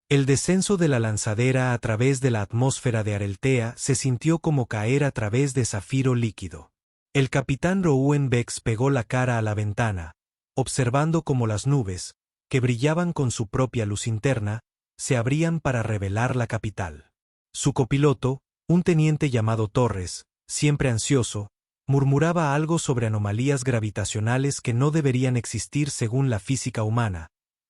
El descenso de la lanzadera a través de la atmósfera de Areltea se sintió como caer a través de zafiro líquido. El capitán Rowan Bex pegó la cara a la ventana, observando cómo las nubes, que brillaban con su propia luz interna, se abrían para revelar la capital. Su copiloto, un teniente llamado Torres, siempre ansioso, murmuraba algo sobre anomalías gravitacionales que no deberían existir según la física humana,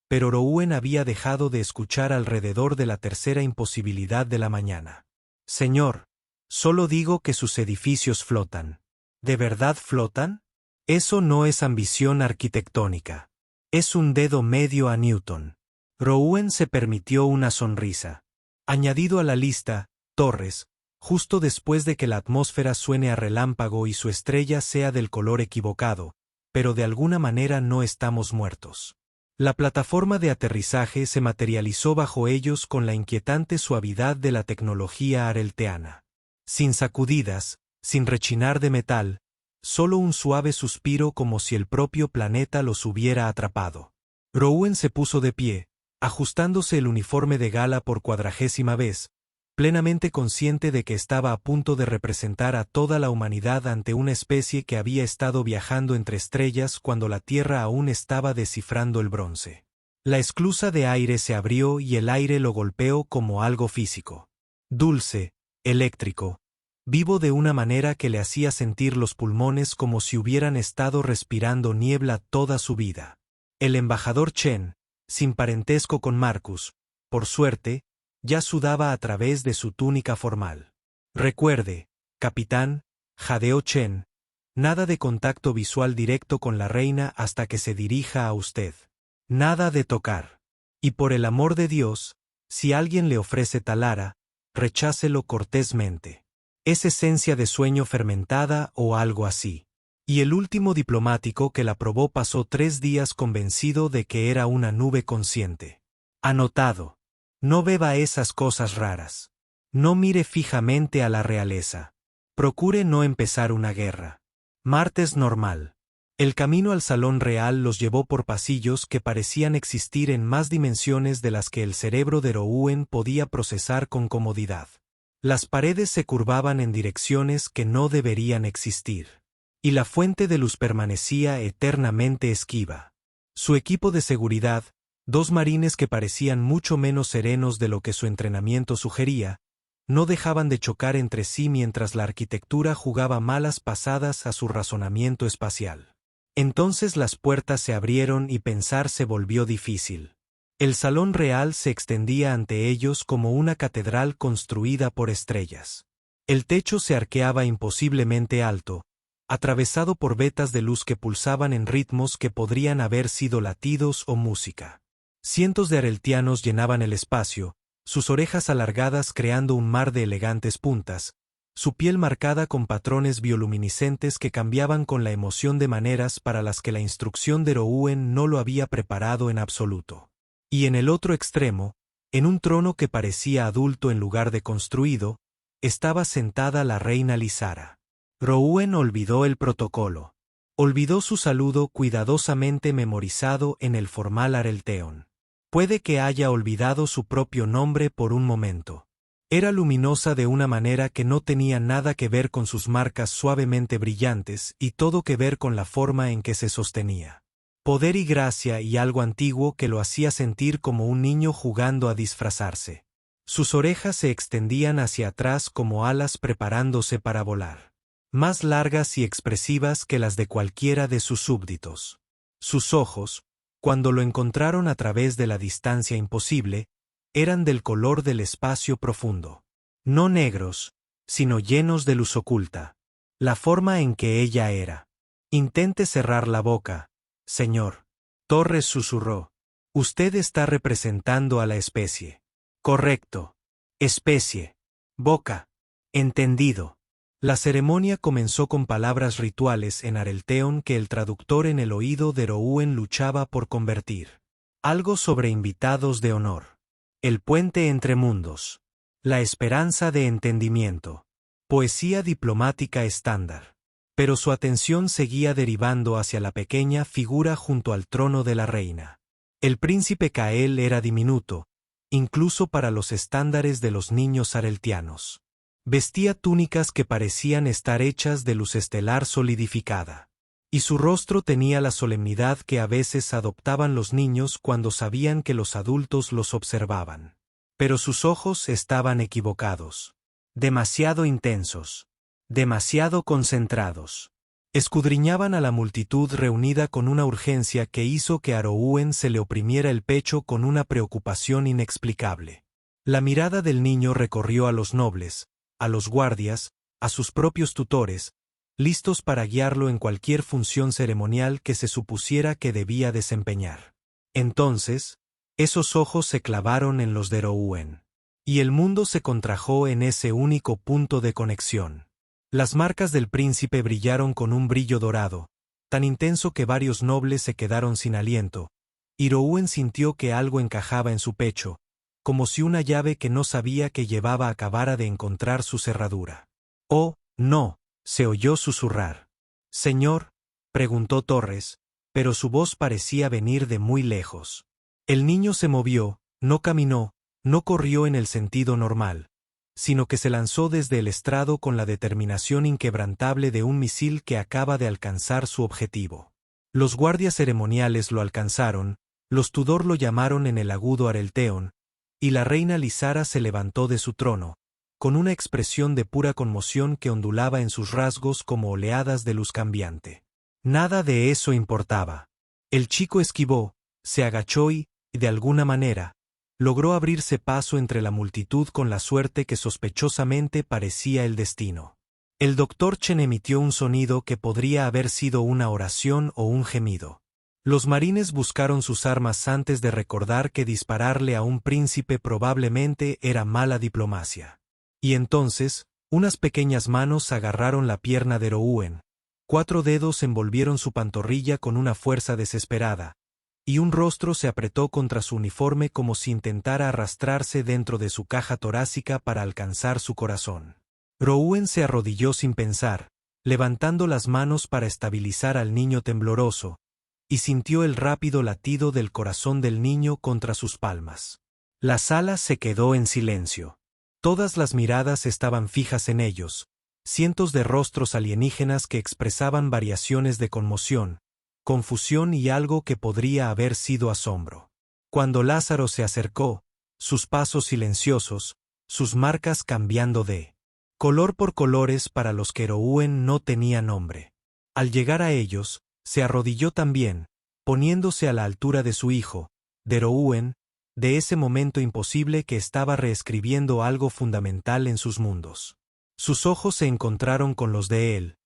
pero Rowan había dejado de escuchar alrededor de la tercera imposibilidad de la mañana. Señor, solo digo que sus edificios flotan. ¿De verdad flotan? Eso no es ambición arquitectónica. Es un dedo medio a Newton. Rowan se permitió una sonrisa. Añadido a la lista, Torres, justo después de que la atmósfera suene a relámpago y su estrella sea del color equivocado, pero de alguna manera no estamos muertos. La plataforma de aterrizaje se materializó bajo ellos con la inquietante suavidad de la tecnología arelteana. Sin sacudidas, sin rechinar de metal, solo un suave suspiro como si el propio planeta los hubiera atrapado. Rowan se puso de pie, ajustándose el uniforme de gala por 40ª vez, plenamente consciente de que estaba a punto de representar a toda la humanidad ante una especie que había estado viajando entre estrellas cuando la Tierra aún estaba descifrando el bronce. La esclusa de aire se abrió y el aire lo golpeó como algo físico. Dulce, eléctrico, vivo de una manera que le hacía sentir los pulmones como si hubieran estado respirando niebla toda su vida. El embajador Chen, sin parentesco con Marcus, por suerte, ya sudaba a través de su túnica formal. Recuerde, capitán, jadeó Chen, nada de contacto visual directo con la reina hasta que se dirija a usted. Nada de tocar. Y por el amor de Dios, si alguien le ofrece talara, rechácelo cortésmente. Es esencia de sueño fermentada o algo así. Y el último diplomático que la probó pasó 3 días convencido de que era una nube consciente. Anotado. No beba esas cosas raras. No mire fijamente a la realeza. Procure no empezar una guerra. Martes normal. El camino al salón real los llevó por pasillos que parecían existir en más dimensiones de las que el cerebro de Rowan podía procesar con comodidad. Las paredes se curvaban en direcciones que no deberían existir. Y la fuente de luz permanecía eternamente esquiva. Su equipo de seguridad, 2 marines que parecían mucho menos serenos de lo que su entrenamiento sugería, no dejaban de chocar entre sí mientras la arquitectura jugaba malas pasadas a su razonamiento espacial. Entonces las puertas se abrieron y pensar se volvió difícil. El salón real se extendía ante ellos como una catedral construida por estrellas. El techo se arqueaba imposiblemente alto, atravesado por vetas de luz que pulsaban en ritmos que podrían haber sido latidos o música. Cientos de areltianos llenaban el espacio, sus orejas alargadas creando un mar de elegantes puntas, su piel marcada con patrones bioluminiscentes que cambiaban con la emoción de maneras para las que la instrucción de Rowan no lo había preparado en absoluto. Y en el otro extremo, en un trono que parecía adulto en lugar de construido, estaba sentada la reina Lysara. Rowan olvidó el protocolo. Olvidó su saludo cuidadosamente memorizado en el formal Arelteon. Puede que haya olvidado su propio nombre por un momento. Era luminosa de una manera que no tenía nada que ver con sus marcas suavemente brillantes y todo que ver con la forma en que se sostenía. Poder y gracia y algo antiguo que lo hacía sentir como un niño jugando a disfrazarse. Sus orejas se extendían hacia atrás como alas preparándose para volar. Más largas y expresivas que las de cualquiera de sus súbditos. Sus ojos, cuando lo encontraron a través de la distancia imposible, eran del color del espacio profundo. No negros, sino llenos de luz oculta. La forma en que ella era. Intente cerrar la boca, señor. Torres susurró. Usted está representando a la especie. Correcto. Especie. Boca. Entendido. La ceremonia comenzó con palabras rituales en Arelteon que el traductor en el oído de Rowan luchaba por convertir. Algo sobre invitados de honor. El puente entre mundos. La esperanza de entendimiento. Poesía diplomática estándar. Pero su atención seguía derivando hacia la pequeña figura junto al trono de la reina. El príncipe Kael era diminuto, incluso para los estándares de los niños areltianos. Vestía túnicas que parecían estar hechas de luz estelar solidificada. Y su rostro tenía la solemnidad que a veces adoptaban los niños cuando sabían que los adultos los observaban. Pero sus ojos estaban equivocados. Demasiado intensos. Demasiado concentrados. Escudriñaban a la multitud reunida con una urgencia que hizo que a Rouen se le oprimiera el pecho con una preocupación inexplicable. La mirada del niño recorrió a los nobles, a los guardias, a sus propios tutores, listos para guiarlo en cualquier función ceremonial que se supusiera que debía desempeñar. Entonces, esos ojos se clavaron en los de Rouen. Y el mundo se contrajo en ese único punto de conexión. Las marcas del príncipe brillaron con un brillo dorado, tan intenso que varios nobles se quedaron sin aliento, y Rouen sintió que algo encajaba en su pecho, como si una llave que no sabía que llevaba acabara de encontrar su cerradura. «Oh, no», se oyó susurrar. «Señor», preguntó Torres, pero su voz parecía venir de muy lejos. El niño se movió, no caminó, no corrió en el sentido normal, sino que se lanzó desde el estrado con la determinación inquebrantable de un misil que acaba de alcanzar su objetivo. Los guardias ceremoniales lo alcanzaron, los Tudor lo llamaron en el agudo Arelteón, y la reina Lizara se levantó de su trono, con una expresión de pura conmoción que ondulaba en sus rasgos como oleadas de luz cambiante. Nada de eso importaba. El chico esquivó, se agachó y, de alguna manera, logró abrirse paso entre la multitud con la suerte que sospechosamente parecía el destino. El doctor Chen emitió un sonido que podría haber sido una oración o un gemido. Los marines buscaron sus armas antes de recordar que dispararle a un príncipe probablemente era mala diplomacia. Y entonces, unas pequeñas manos agarraron la pierna de Rouen, 4 dedos envolvieron su pantorrilla con una fuerza desesperada, y un rostro se apretó contra su uniforme como si intentara arrastrarse dentro de su caja torácica para alcanzar su corazón. Rouen se arrodilló sin pensar, levantando las manos para estabilizar al niño tembloroso, y sintió el rápido latido del corazón del niño contra sus palmas. La sala se quedó en silencio. Todas las miradas estaban fijas en ellos, cientos de rostros alienígenas que expresaban variaciones de conmoción, confusión y algo que podría haber sido asombro. Cuando Lázaro se acercó, sus pasos silenciosos, sus marcas cambiando de color por colores para los que Rouen no tenía nombre. Al llegar a ellos, se arrodilló también, poniéndose a la altura de su hijo, de Rouen, de ese momento imposible que estaba reescribiendo algo fundamental en sus mundos. Sus ojos se encontraron con los de él,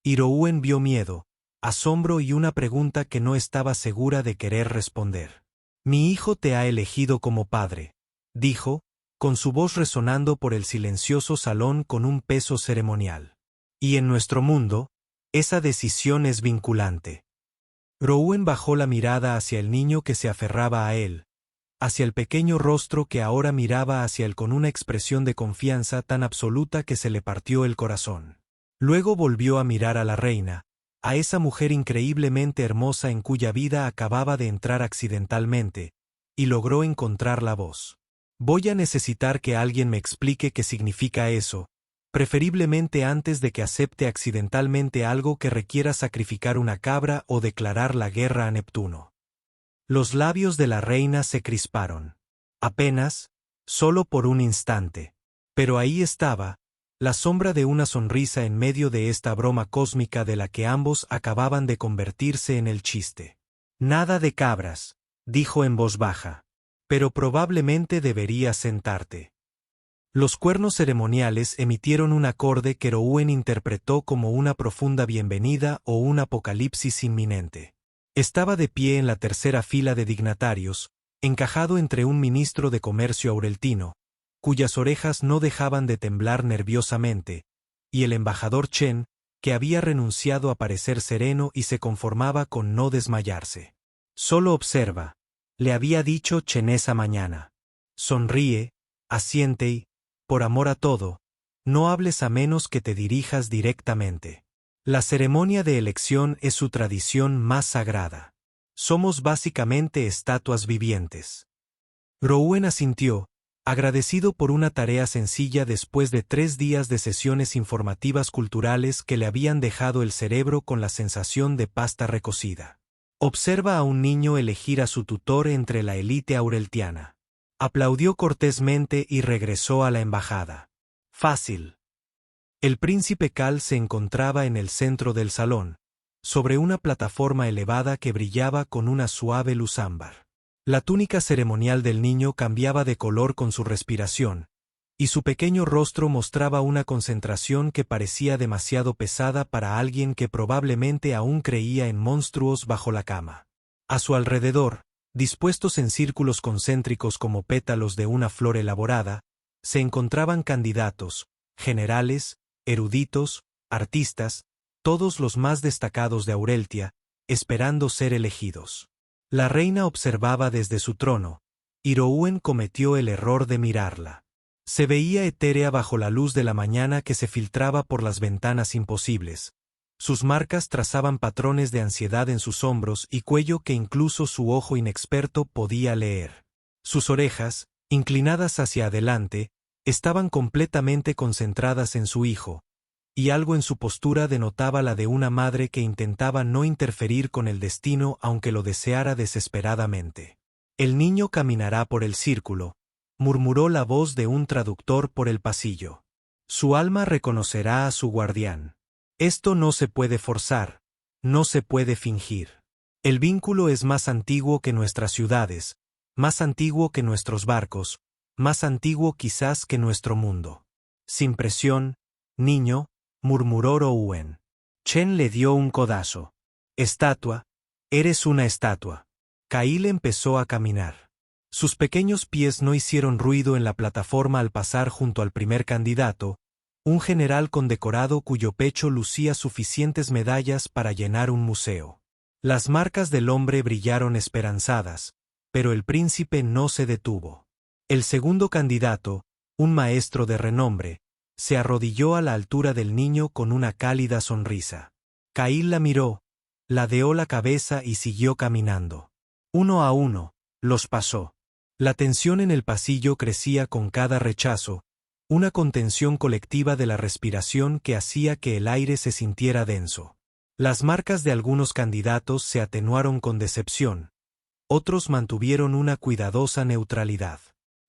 y Rouen vio miedo, asombro y una pregunta que no estaba segura de querer responder. «Mi hijo te ha elegido como padre», dijo, con su voz resonando por el silencioso salón con un peso ceremonial. «Y en nuestro mundo, esa decisión es vinculante». Rouen bajó la mirada hacia el niño que se aferraba a él, hacia el pequeño rostro que ahora miraba hacia él con una expresión de confianza tan absoluta que se le partió el corazón. Luego volvió a mirar a la reina, a esa mujer increíblemente hermosa en cuya vida acababa de entrar accidentalmente, y logró encontrar la voz. «Voy a necesitar que alguien me explique qué significa eso, preferiblemente antes de que acepte accidentalmente algo que requiera sacrificar una cabra o declarar la guerra a Neptuno». Los labios de la reina se crisparon. Apenas, solo por un instante. Pero ahí estaba, la sombra de una sonrisa en medio de esta broma cósmica de la que ambos acababan de convertirse en el chiste. «Nada de cabras», dijo en voz baja. «Pero probablemente deberías sentarte». Los cuernos ceremoniales emitieron un acorde que Rouen interpretó como una profunda bienvenida o un apocalipsis inminente. Estaba de pie en la tercera fila de dignatarios, encajado entre un ministro de comercio aureltino, cuyas orejas no dejaban de temblar nerviosamente, y el embajador Chen, que había renunciado a parecer sereno y se conformaba con no desmayarse. «Solo observa», le había dicho Chen esa mañana. «Sonríe, asiente y, por amor a todo, no hables a menos que te dirijas directamente. La ceremonia de elección es su tradición más sagrada. Somos básicamente estatuas vivientes». Rouen asintió, agradecido por una tarea sencilla después de 3 días de sesiones informativas culturales que le habían dejado el cerebro con la sensación de pasta recocida. Observa a un niño elegir a su tutor entre la élite aureltiana. Aplaudió cortésmente y regresó a la embajada. Fácil. El príncipe Cal se encontraba en el centro del salón, sobre una plataforma elevada que brillaba con una suave luz ámbar. La túnica ceremonial del niño cambiaba de color con su respiración, y su pequeño rostro mostraba una concentración que parecía demasiado pesada para alguien que probablemente aún creía en monstruos bajo la cama. A su alrededor, dispuestos en círculos concéntricos como pétalos de una flor elaborada, se encontraban candidatos, generales, eruditos, artistas, todos los más destacados de Aureltia, esperando ser elegidos. La reina observaba desde su trono, y Rouen cometió el error de mirarla. Se veía etérea bajo la luz de la mañana que se filtraba por las ventanas imposibles. Sus marcas trazaban patrones de ansiedad en sus hombros y cuello que incluso su ojo inexperto podía leer. Sus orejas, inclinadas hacia adelante, estaban completamente concentradas en su hijo, y algo en su postura denotaba la de una madre que intentaba no interferir con el destino aunque lo deseara desesperadamente. «El niño caminará por el círculo», murmuró la voz de un traductor por el pasillo. «Su alma reconocerá a su guardián. Esto no se puede forzar, no se puede fingir. El vínculo es más antiguo que nuestras ciudades, más antiguo que nuestros barcos, más antiguo quizás que nuestro mundo. Sin presión, niño», murmuró Rouen. Chen le dio un codazo. «Estatua, eres una estatua». Cail empezó a caminar. Sus pequeños pies no hicieron ruido en la plataforma al pasar junto al primer candidato, un general condecorado cuyo pecho lucía suficientes medallas para llenar un museo. Las marcas del hombre brillaron esperanzadas, pero el príncipe no se detuvo. El segundo candidato, un maestro de renombre, se arrodilló a la altura del niño con una cálida sonrisa. Cail la miró, ladeó la cabeza y siguió caminando. Uno a uno, los pasó. La tensión en el pasillo crecía con cada rechazo, una contención colectiva de la respiración que hacía que el aire se sintiera denso. Las marcas de algunos candidatos se atenuaron con decepción, otros mantuvieron una cuidadosa neutralidad.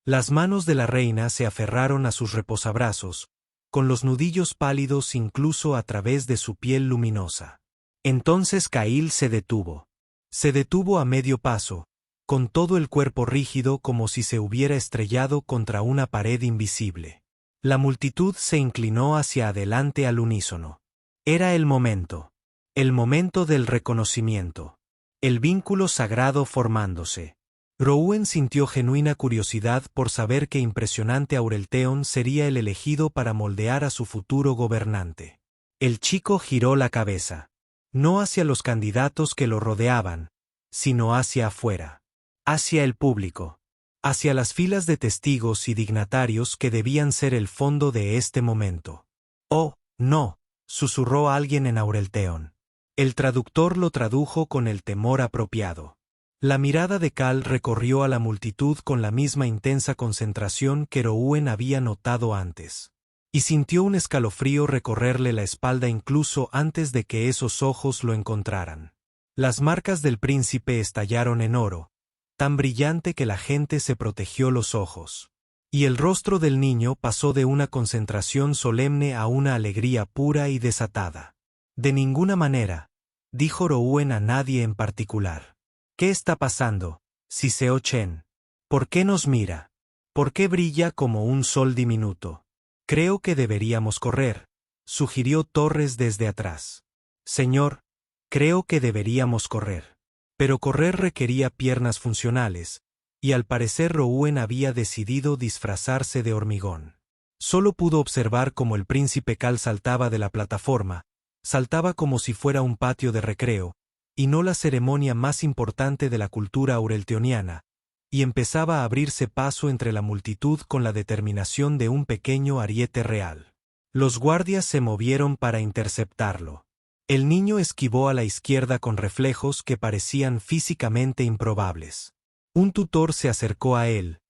Las manos de la reina se aferraron a sus reposabrazos, con los nudillos pálidos incluso a través de su piel luminosa. Entonces Cail se detuvo. Se detuvo a medio paso, con todo el cuerpo rígido como si se hubiera estrellado contra una pared invisible. La multitud se inclinó hacia adelante al unísono. Era el momento del reconocimiento, el vínculo sagrado formándose. Rouen sintió genuina curiosidad por saber qué impresionante Aurelteon sería el elegido para moldear a su futuro gobernante. El chico giró la cabeza, no hacia los candidatos que lo rodeaban, sino hacia afuera, hacia el público, hacia las filas de testigos y dignatarios que debían ser el fondo de este momento. «Oh, no», susurró alguien en Aurelteon. El traductor lo tradujo con el temor apropiado. La mirada de Cal recorrió a la multitud con la misma intensa concentración que Rouen había notado antes. Y sintió un escalofrío recorrerle la espalda incluso antes de que esos ojos lo encontraran. Las marcas del príncipe estallaron en oro, tan brillante que la gente se protegió los ojos. Y el rostro del niño pasó de una concentración solemne a una alegría pura y desatada. «De ninguna manera», dijo Rouen a nadie en particular. «¿Qué está pasando, Siseo Chen? ¿Por qué nos mira? ¿Por qué brilla como un sol diminuto?» «Creo que deberíamos correr», sugirió Torres desde atrás. «Señor, creo que deberíamos correr». Pero correr requería piernas funcionales, y al parecer Rouen había decidido disfrazarse de hormigón. Solo pudo observar cómo el príncipe Cal saltaba de la plataforma, saltaba como si fuera un patio de recreo, y no la ceremonia más importante de la cultura aurelteoniana, y empezaba a abrirse paso entre la multitud con la determinación de un pequeño ariete real. Los guardias se movieron para interceptarlo. El niño esquivó a la izquierda con reflejos que parecían físicamente improbables. Un tutor se acercó a él,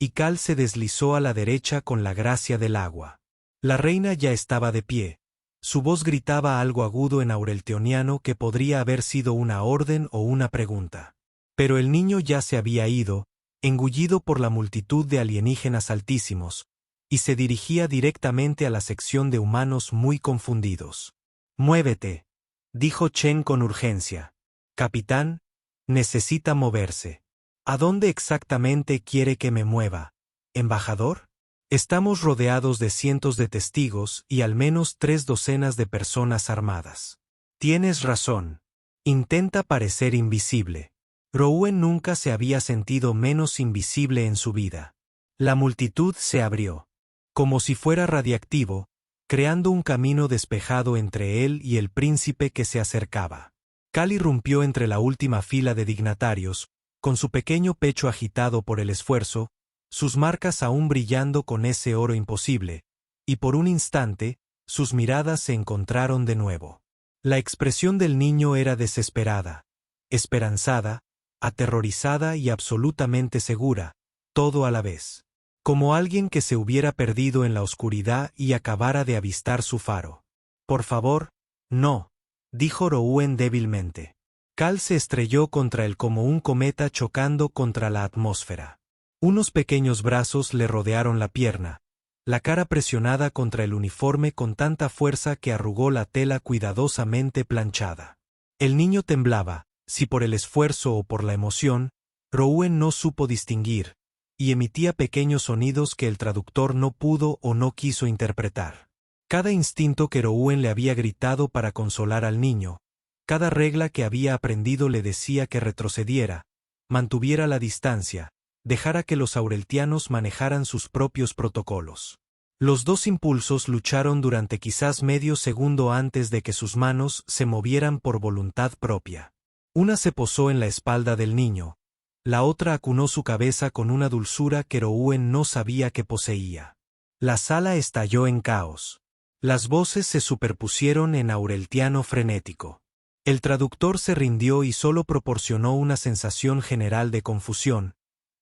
y Cal se deslizó a la derecha con la gracia del agua. La reina ya estaba de pie. Su voz gritaba algo agudo en aureltioniano que podría haber sido una orden o una pregunta. Pero el niño ya se había ido, engullido por la multitud de alienígenas altísimos, y se dirigía directamente a la sección de humanos muy confundidos. «Muévete», dijo Chen con urgencia. «Capitán, necesita moverse». «¿A dónde exactamente quiere que me mueva, embajador?» «Estamos rodeados de cientos de testigos y al menos 3 docenas de personas armadas». «Tienes razón. Intenta parecer invisible». Rouen nunca se había sentido menos invisible en su vida. La multitud se abrió, como si fuera radiactivo, creando un camino despejado entre él y el príncipe que se acercaba. Cal irrumpió entre la última fila de dignatarios, con su pequeño pecho agitado por el esfuerzo, sus marcas aún brillando con ese oro imposible, y por un instante, sus miradas se encontraron de nuevo. La expresión del niño era desesperada, esperanzada, aterrorizada y absolutamente segura, todo a la vez. Como alguien que se hubiera perdido en la oscuridad y acabara de avistar su faro. «Por favor, no», dijo Rouen débilmente. Cal se estrelló contra él como un cometa chocando contra la atmósfera. Unos pequeños brazos le rodearon la pierna, la cara presionada contra el uniforme con tanta fuerza que arrugó la tela cuidadosamente planchada. El niño temblaba, si por el esfuerzo o por la emoción, Rouen no supo distinguir, y emitía pequeños sonidos que el traductor no pudo o no quiso interpretar. Cada instinto que Rouen le había gritado para consolar al niño, cada regla que había aprendido le decía que retrocediera, mantuviera la distancia, dejara que los aureltianos manejaran sus propios protocolos. Los 2 impulsos lucharon durante quizás medio segundo antes de que sus manos se movieran por voluntad propia. Una se posó en la espalda del niño, la otra acunó su cabeza con una dulzura que Rouen no sabía que poseía. La sala estalló en caos. Las voces se superpusieron en aureltiano frenético. El traductor se rindió y solo proporcionó una sensación general de confusión,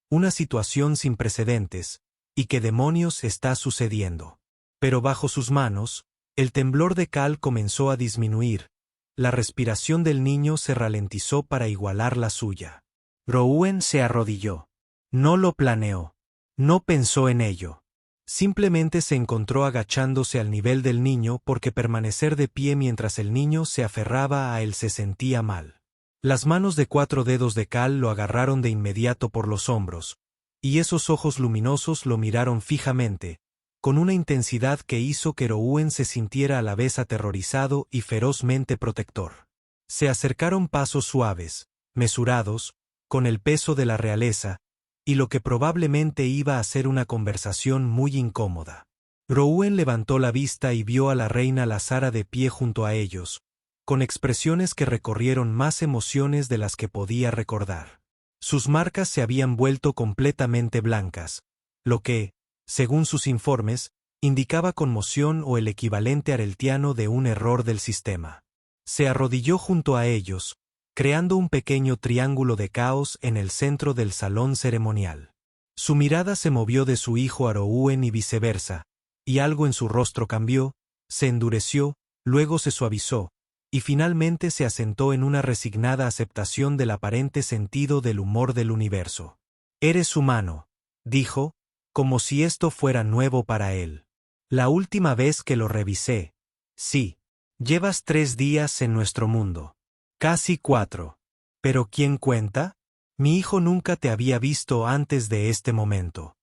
una situación sin precedentes, y qué demonios está sucediendo. Pero bajo sus manos, el temblor de Cal comenzó a disminuir, la respiración del niño se ralentizó para igualar la suya. Rouen se arrodilló. No lo planeó. No pensó en ello. Simplemente se encontró agachándose al nivel del niño porque permanecer de pie mientras el niño se aferraba a él se sentía mal. Las manos de 4 dedos de Cal lo agarraron de inmediato por los hombros, y esos ojos luminosos lo miraron fijamente, con una intensidad que hizo que Rouen se sintiera a la vez aterrorizado y ferozmente protector. Se acercaron pasos suaves, mesurados, con el peso de la realeza, y lo que probablemente iba a ser una conversación muy incómoda. Rouen levantó la vista y vio a la reina Lazara de pie junto a ellos, con expresiones que recorrieron más emociones de las que podía recordar. Sus marcas se habían vuelto completamente blancas, lo que, según sus informes, indicaba conmoción o el equivalente areltiano de un error del sistema. Se arrodilló junto a ellos, creando un pequeño triángulo de caos en el centro del salón ceremonial. Su mirada se movió de su hijo a Rouen y viceversa, y algo en su rostro cambió, se endureció, luego se suavizó, y finalmente se asentó en una resignada aceptación del aparente sentido del humor del universo. «Eres humano», dijo, como si esto fuera nuevo para él. «La última vez que lo revisé. Sí. Llevas 3 días en nuestro mundo. Casi 4. ¿Pero quién cuenta? Mi hijo nunca te había visto antes de este momento.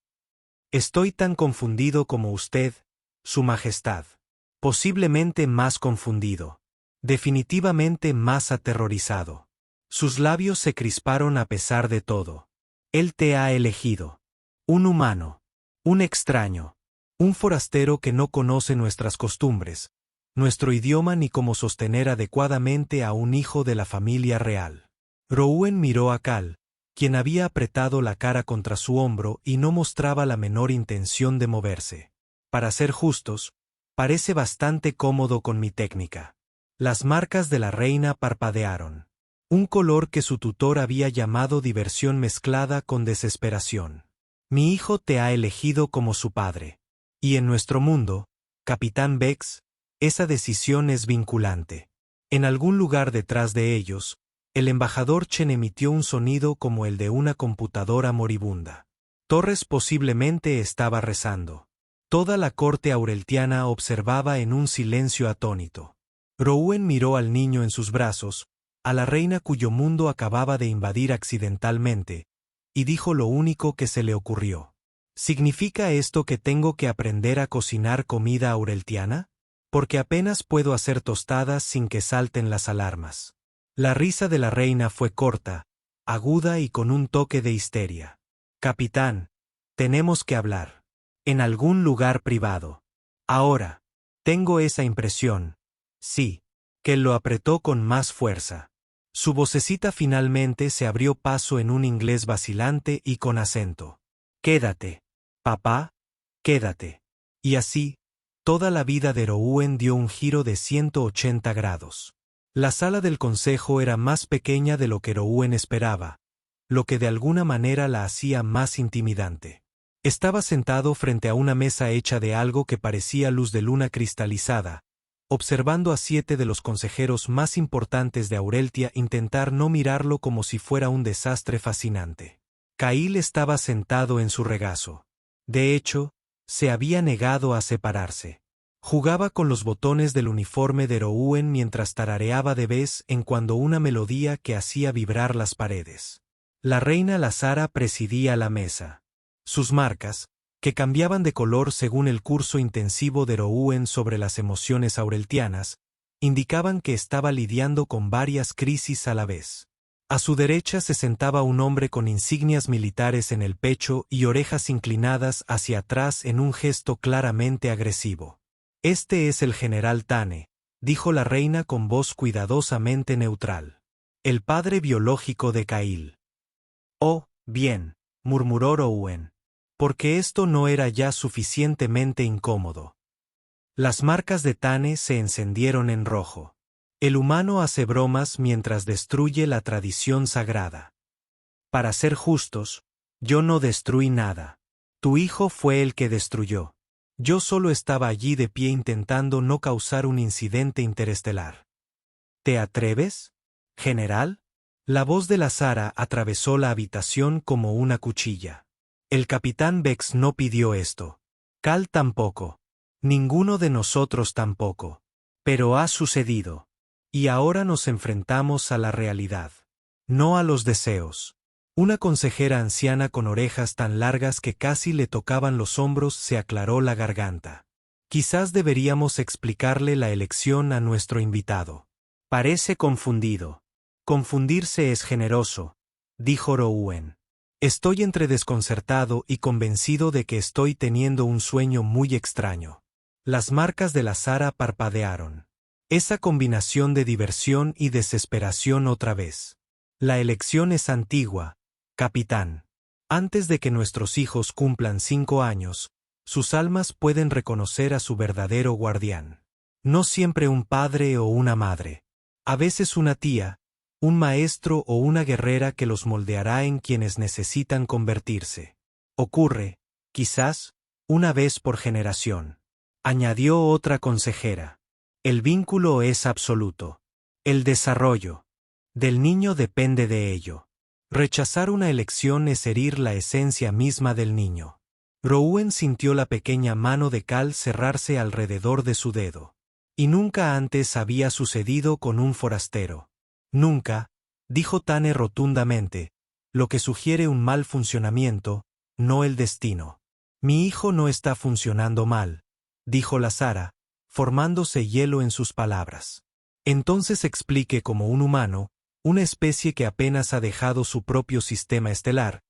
Estoy tan confundido como usted, Su Majestad. Posiblemente más confundido. Definitivamente más aterrorizado». Sus labios se crisparon a pesar de todo. «Él te ha elegido. Un humano. Un extraño. Un forastero que no conoce nuestras costumbres, nuestro idioma ni cómo sostener adecuadamente a un hijo de la familia real». Rouen miró a Cal, quien había apretado la cara contra su hombro y no mostraba la menor intención de moverse. «Para ser justos, parece bastante cómodo con mi técnica». Las marcas de la reina parpadearon. Un color que su tutor había llamado diversión mezclada con desesperación. Mi hijo te ha elegido como su padre. Y en nuestro mundo, Capitán Bex, esa decisión es vinculante. En algún lugar detrás de ellos, el embajador Chen emitió un sonido como el de una computadora moribunda. Torres posiblemente estaba rezando. Toda la corte aureltiana observaba en un silencio atónito. Rouen miró al niño en sus brazos, a la reina cuyo mundo acababa de invadir accidentalmente, y dijo lo único que se le ocurrió. ¿Significa esto que tengo que aprender a cocinar comida aureltiana? Porque apenas puedo hacer tostadas sin que salten las alarmas. La risa de la reina fue corta, aguda y con un toque de histeria. Capitán, tenemos que hablar. En algún lugar privado. Ahora. Tengo esa impresión. Sí. Que lo apretó con más fuerza. Su vocecita finalmente se abrió paso en un inglés vacilante y con acento. Quédate. Papá, quédate. Y así, toda la vida de Rouen dio un giro de 180 grados. La sala del consejo era más pequeña de lo que Rouen esperaba, lo que de alguna manera la hacía más intimidante. Estaba sentado frente a una mesa hecha de algo que parecía luz de luna cristalizada, observando a 7 de los consejeros más importantes de Aureltia intentar no mirarlo como si fuera un desastre fascinante. Cail estaba sentado en su regazo. De hecho, se había negado a separarse. Jugaba con los botones del uniforme de Rouen mientras tarareaba de vez en cuando una melodía que hacía vibrar las paredes. La reina Lazara presidía la mesa. Sus marcas, que cambiaban de color según el curso intensivo de Rouen sobre las emociones aureltianas, indicaban que estaba lidiando con varias crisis a la vez. A su derecha se sentaba un hombre con insignias militares en el pecho y orejas inclinadas hacia atrás en un gesto claramente agresivo. Este es el general Tane, dijo la reina con voz cuidadosamente neutral. El padre biológico de Cail. Oh, bien, murmuró Rouen. Porque esto no era ya suficientemente incómodo. Las marcas de Tane se encendieron en rojo. El humano hace bromas mientras destruye la tradición sagrada. Para ser justos, yo no destruí nada. Tu hijo fue el que destruyó. Yo solo estaba allí de pie intentando no causar un incidente interestelar. ¿Te atreves, general? La voz de Lazara atravesó la habitación como una cuchilla. El capitán Bex no pidió esto. Cal tampoco. Ninguno de nosotros tampoco. Pero ha sucedido. Y ahora nos enfrentamos a la realidad. No a los deseos. Una consejera anciana con orejas tan largas que casi le tocaban los hombros se aclaró la garganta. Quizás deberíamos explicarle la elección a nuestro invitado. Parece confundido. Confundirse es generoso, dijo Rouen. Estoy entre desconcertado y convencido de que estoy teniendo un sueño muy extraño. Las marcas de Lazara parpadearon. Esa combinación de diversión y desesperación otra vez. La elección es antigua, capitán. Antes de que nuestros hijos cumplan 5 años, sus almas pueden reconocer a su verdadero guardián. No siempre un padre o una madre. A veces una tía, un maestro o una guerrera que los moldeará en quienes necesitan convertirse. Ocurre, quizás, una vez por generación. Añadió otra consejera. El vínculo es absoluto. El desarrollo del niño depende de ello. Rechazar una elección es herir la esencia misma del niño. Rouen sintió la pequeña mano de Cal cerrarse alrededor de su dedo. Y nunca antes había sucedido con un forastero. Nunca, dijo Tane rotundamente, lo que sugiere un mal funcionamiento, no el destino. Mi hijo no está funcionando mal, dijo Lazara, formándose hielo en sus palabras. Entonces explique cómo un humano, una especie que apenas ha dejado su propio sistema estelar,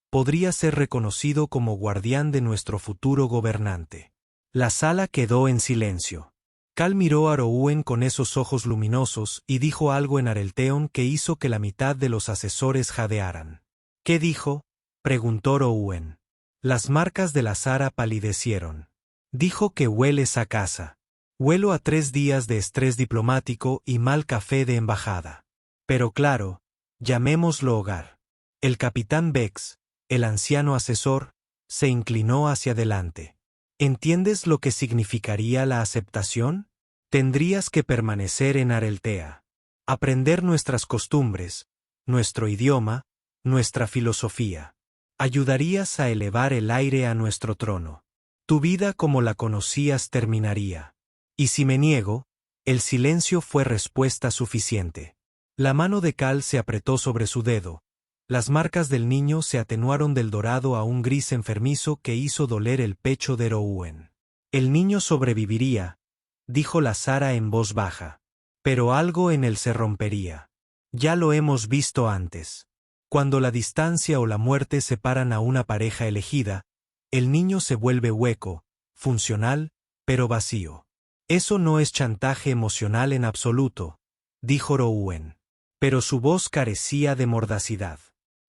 podría ser reconocido como guardián de nuestro futuro gobernante. La sala quedó en silencio. Cal miró a Rouen con esos ojos luminosos y dijo algo en Arelteon que hizo que la mitad de los asesores jadearan. ¿Qué dijo?, preguntó Rouen. Las marcas de Lazara palidecieron. Dijo que hueles a casa. Huelo a 3 días de estrés diplomático y mal café de embajada. Pero claro, llamémoslo hogar. El capitán Bex, el anciano asesor, Se inclinó hacia adelante. ¿Entiendes lo que significaría la aceptación? Tendrías que permanecer en Areltea. Aprender nuestras costumbres, nuestro idioma, nuestra filosofía. Ayudarías a elevar el aire a nuestro trono. Tu vida como la conocías terminaría. Y si me niego, el silencio fue respuesta suficiente. La mano de Cal se apretó sobre su dedo. Las marcas del niño se atenuaron del dorado a un gris enfermizo que hizo doler el pecho de Rouen. El niño sobreviviría, dijo la Sara en voz baja. Pero algo en él se rompería. Ya lo hemos visto antes. Cuando la distancia o la muerte separan a una pareja elegida, el niño se vuelve hueco, funcional, pero vacío. Eso no es chantaje emocional en absoluto, dijo Rouen. Pero su voz carecía de mordacidad.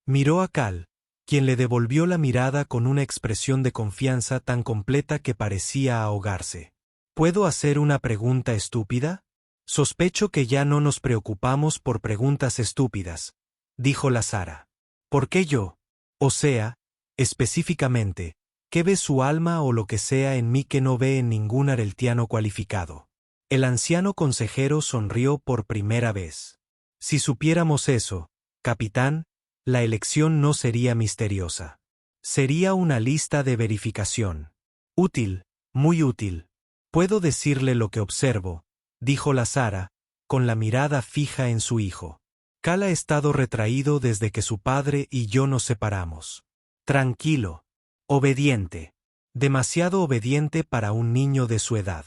Miró a Cal, quien le devolvió la mirada con una expresión de confianza tan completa que parecía ahogarse. ¿Puedo hacer una pregunta estúpida? Sospecho que ya no nos preocupamos por preguntas estúpidas, dijo la Sara. ¿Por qué yo? O sea, específicamente, ¿qué ve su alma o lo que sea en mí que no ve en ningún areltiano cualificado? El anciano consejero sonrió por primera vez. Si supiéramos eso, capitán, la elección no sería misteriosa. Sería una lista de verificación. Útil, muy útil. Puedo decirle lo que observo, dijo la Sara, con la mirada fija en su hijo. Cal ha estado retraído desde que su padre y yo nos separamos. Tranquilo. Obediente. Demasiado obediente para un niño de su edad.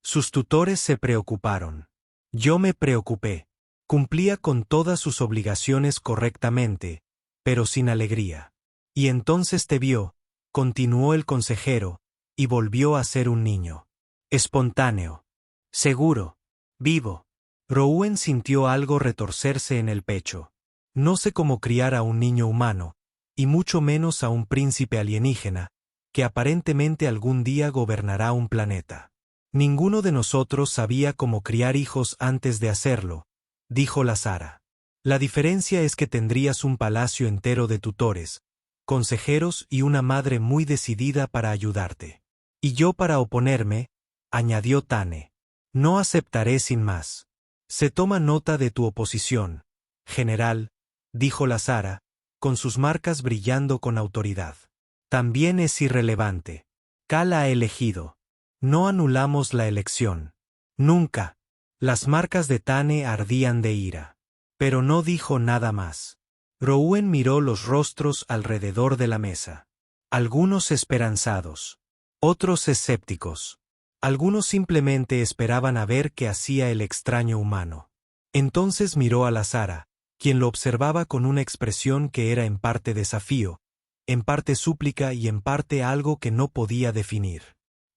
Sus tutores se preocuparon. Yo me preocupé. Cumplía con todas sus obligaciones correctamente, pero sin alegría. Y entonces te vio, continuó el consejero, y volvió a ser un niño. Espontáneo. Seguro. Vivo. Rouen sintió algo retorcerse en el pecho. No sé cómo criar a un niño humano, y mucho menos a un príncipe alienígena, que aparentemente algún día gobernará un planeta. Ninguno de nosotros sabía cómo criar hijos antes de hacerlo, dijo la Sara. La diferencia es que tendrías un palacio entero de tutores, consejeros y una madre muy decidida para ayudarte. Y yo para oponerme, añadió Tane. No aceptaré sin más. Se toma nota de tu oposición, general, dijo la Sara, con sus marcas brillando con autoridad. También es irrelevante. Cal ha elegido. No anulamos la elección. Nunca. Las marcas de Tane ardían de ira. Pero no dijo nada más. Rouen miró los rostros alrededor de la mesa. Algunos esperanzados. Otros escépticos. Algunos simplemente esperaban a ver qué hacía el extraño humano. Entonces miró a la Sara, quien lo observaba con una expresión que era en parte desafío, en parte súplica y en parte algo que no podía definir.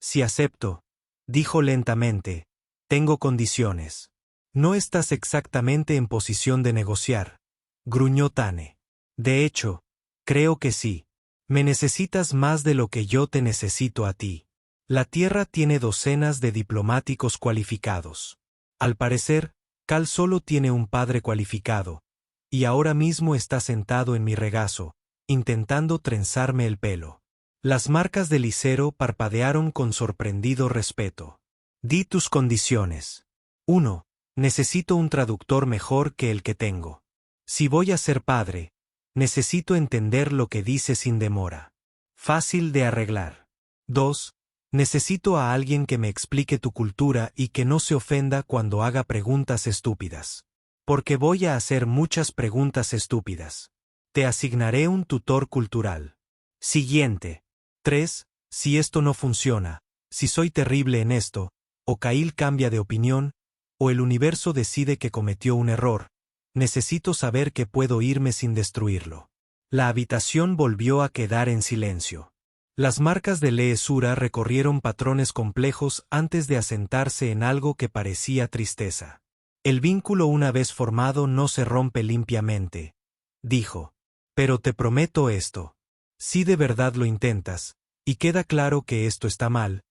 Si acepto, dijo lentamente, tengo condiciones. No estás exactamente en posición de negociar, gruñó Tane. De hecho, creo que sí. Me necesitas más de lo que yo te necesito a ti. La Tierra tiene docenas de diplomáticos cualificados. Al parecer, Cal solo tiene un padre cualificado, y ahora mismo está sentado en mi regazo, intentando trenzarme el pelo. Las marcas de Licero parpadearon con sorprendido respeto. Di tus condiciones. 1. Necesito un traductor mejor que el que tengo. Si voy a ser padre, necesito entender lo que dice sin demora. Fácil de arreglar. 2. Necesito a alguien que me explique tu cultura y que no se ofenda cuando haga preguntas estúpidas. Porque voy a hacer muchas preguntas estúpidas. Te asignaré un tutor cultural. Siguiente. 3. Si esto no funciona, si soy terrible en esto, o Cail cambia de opinión, o el universo decide que cometió un error, necesito saber que puedo irme sin destruirlo. La habitación volvió a quedar en silencio. Las marcas de Leesura recorrieron patrones complejos antes de asentarse en algo que parecía tristeza. El vínculo una vez formado no se rompe limpiamente, dijo. Pero te prometo esto. Si de verdad lo intentas, y queda claro que esto está mal,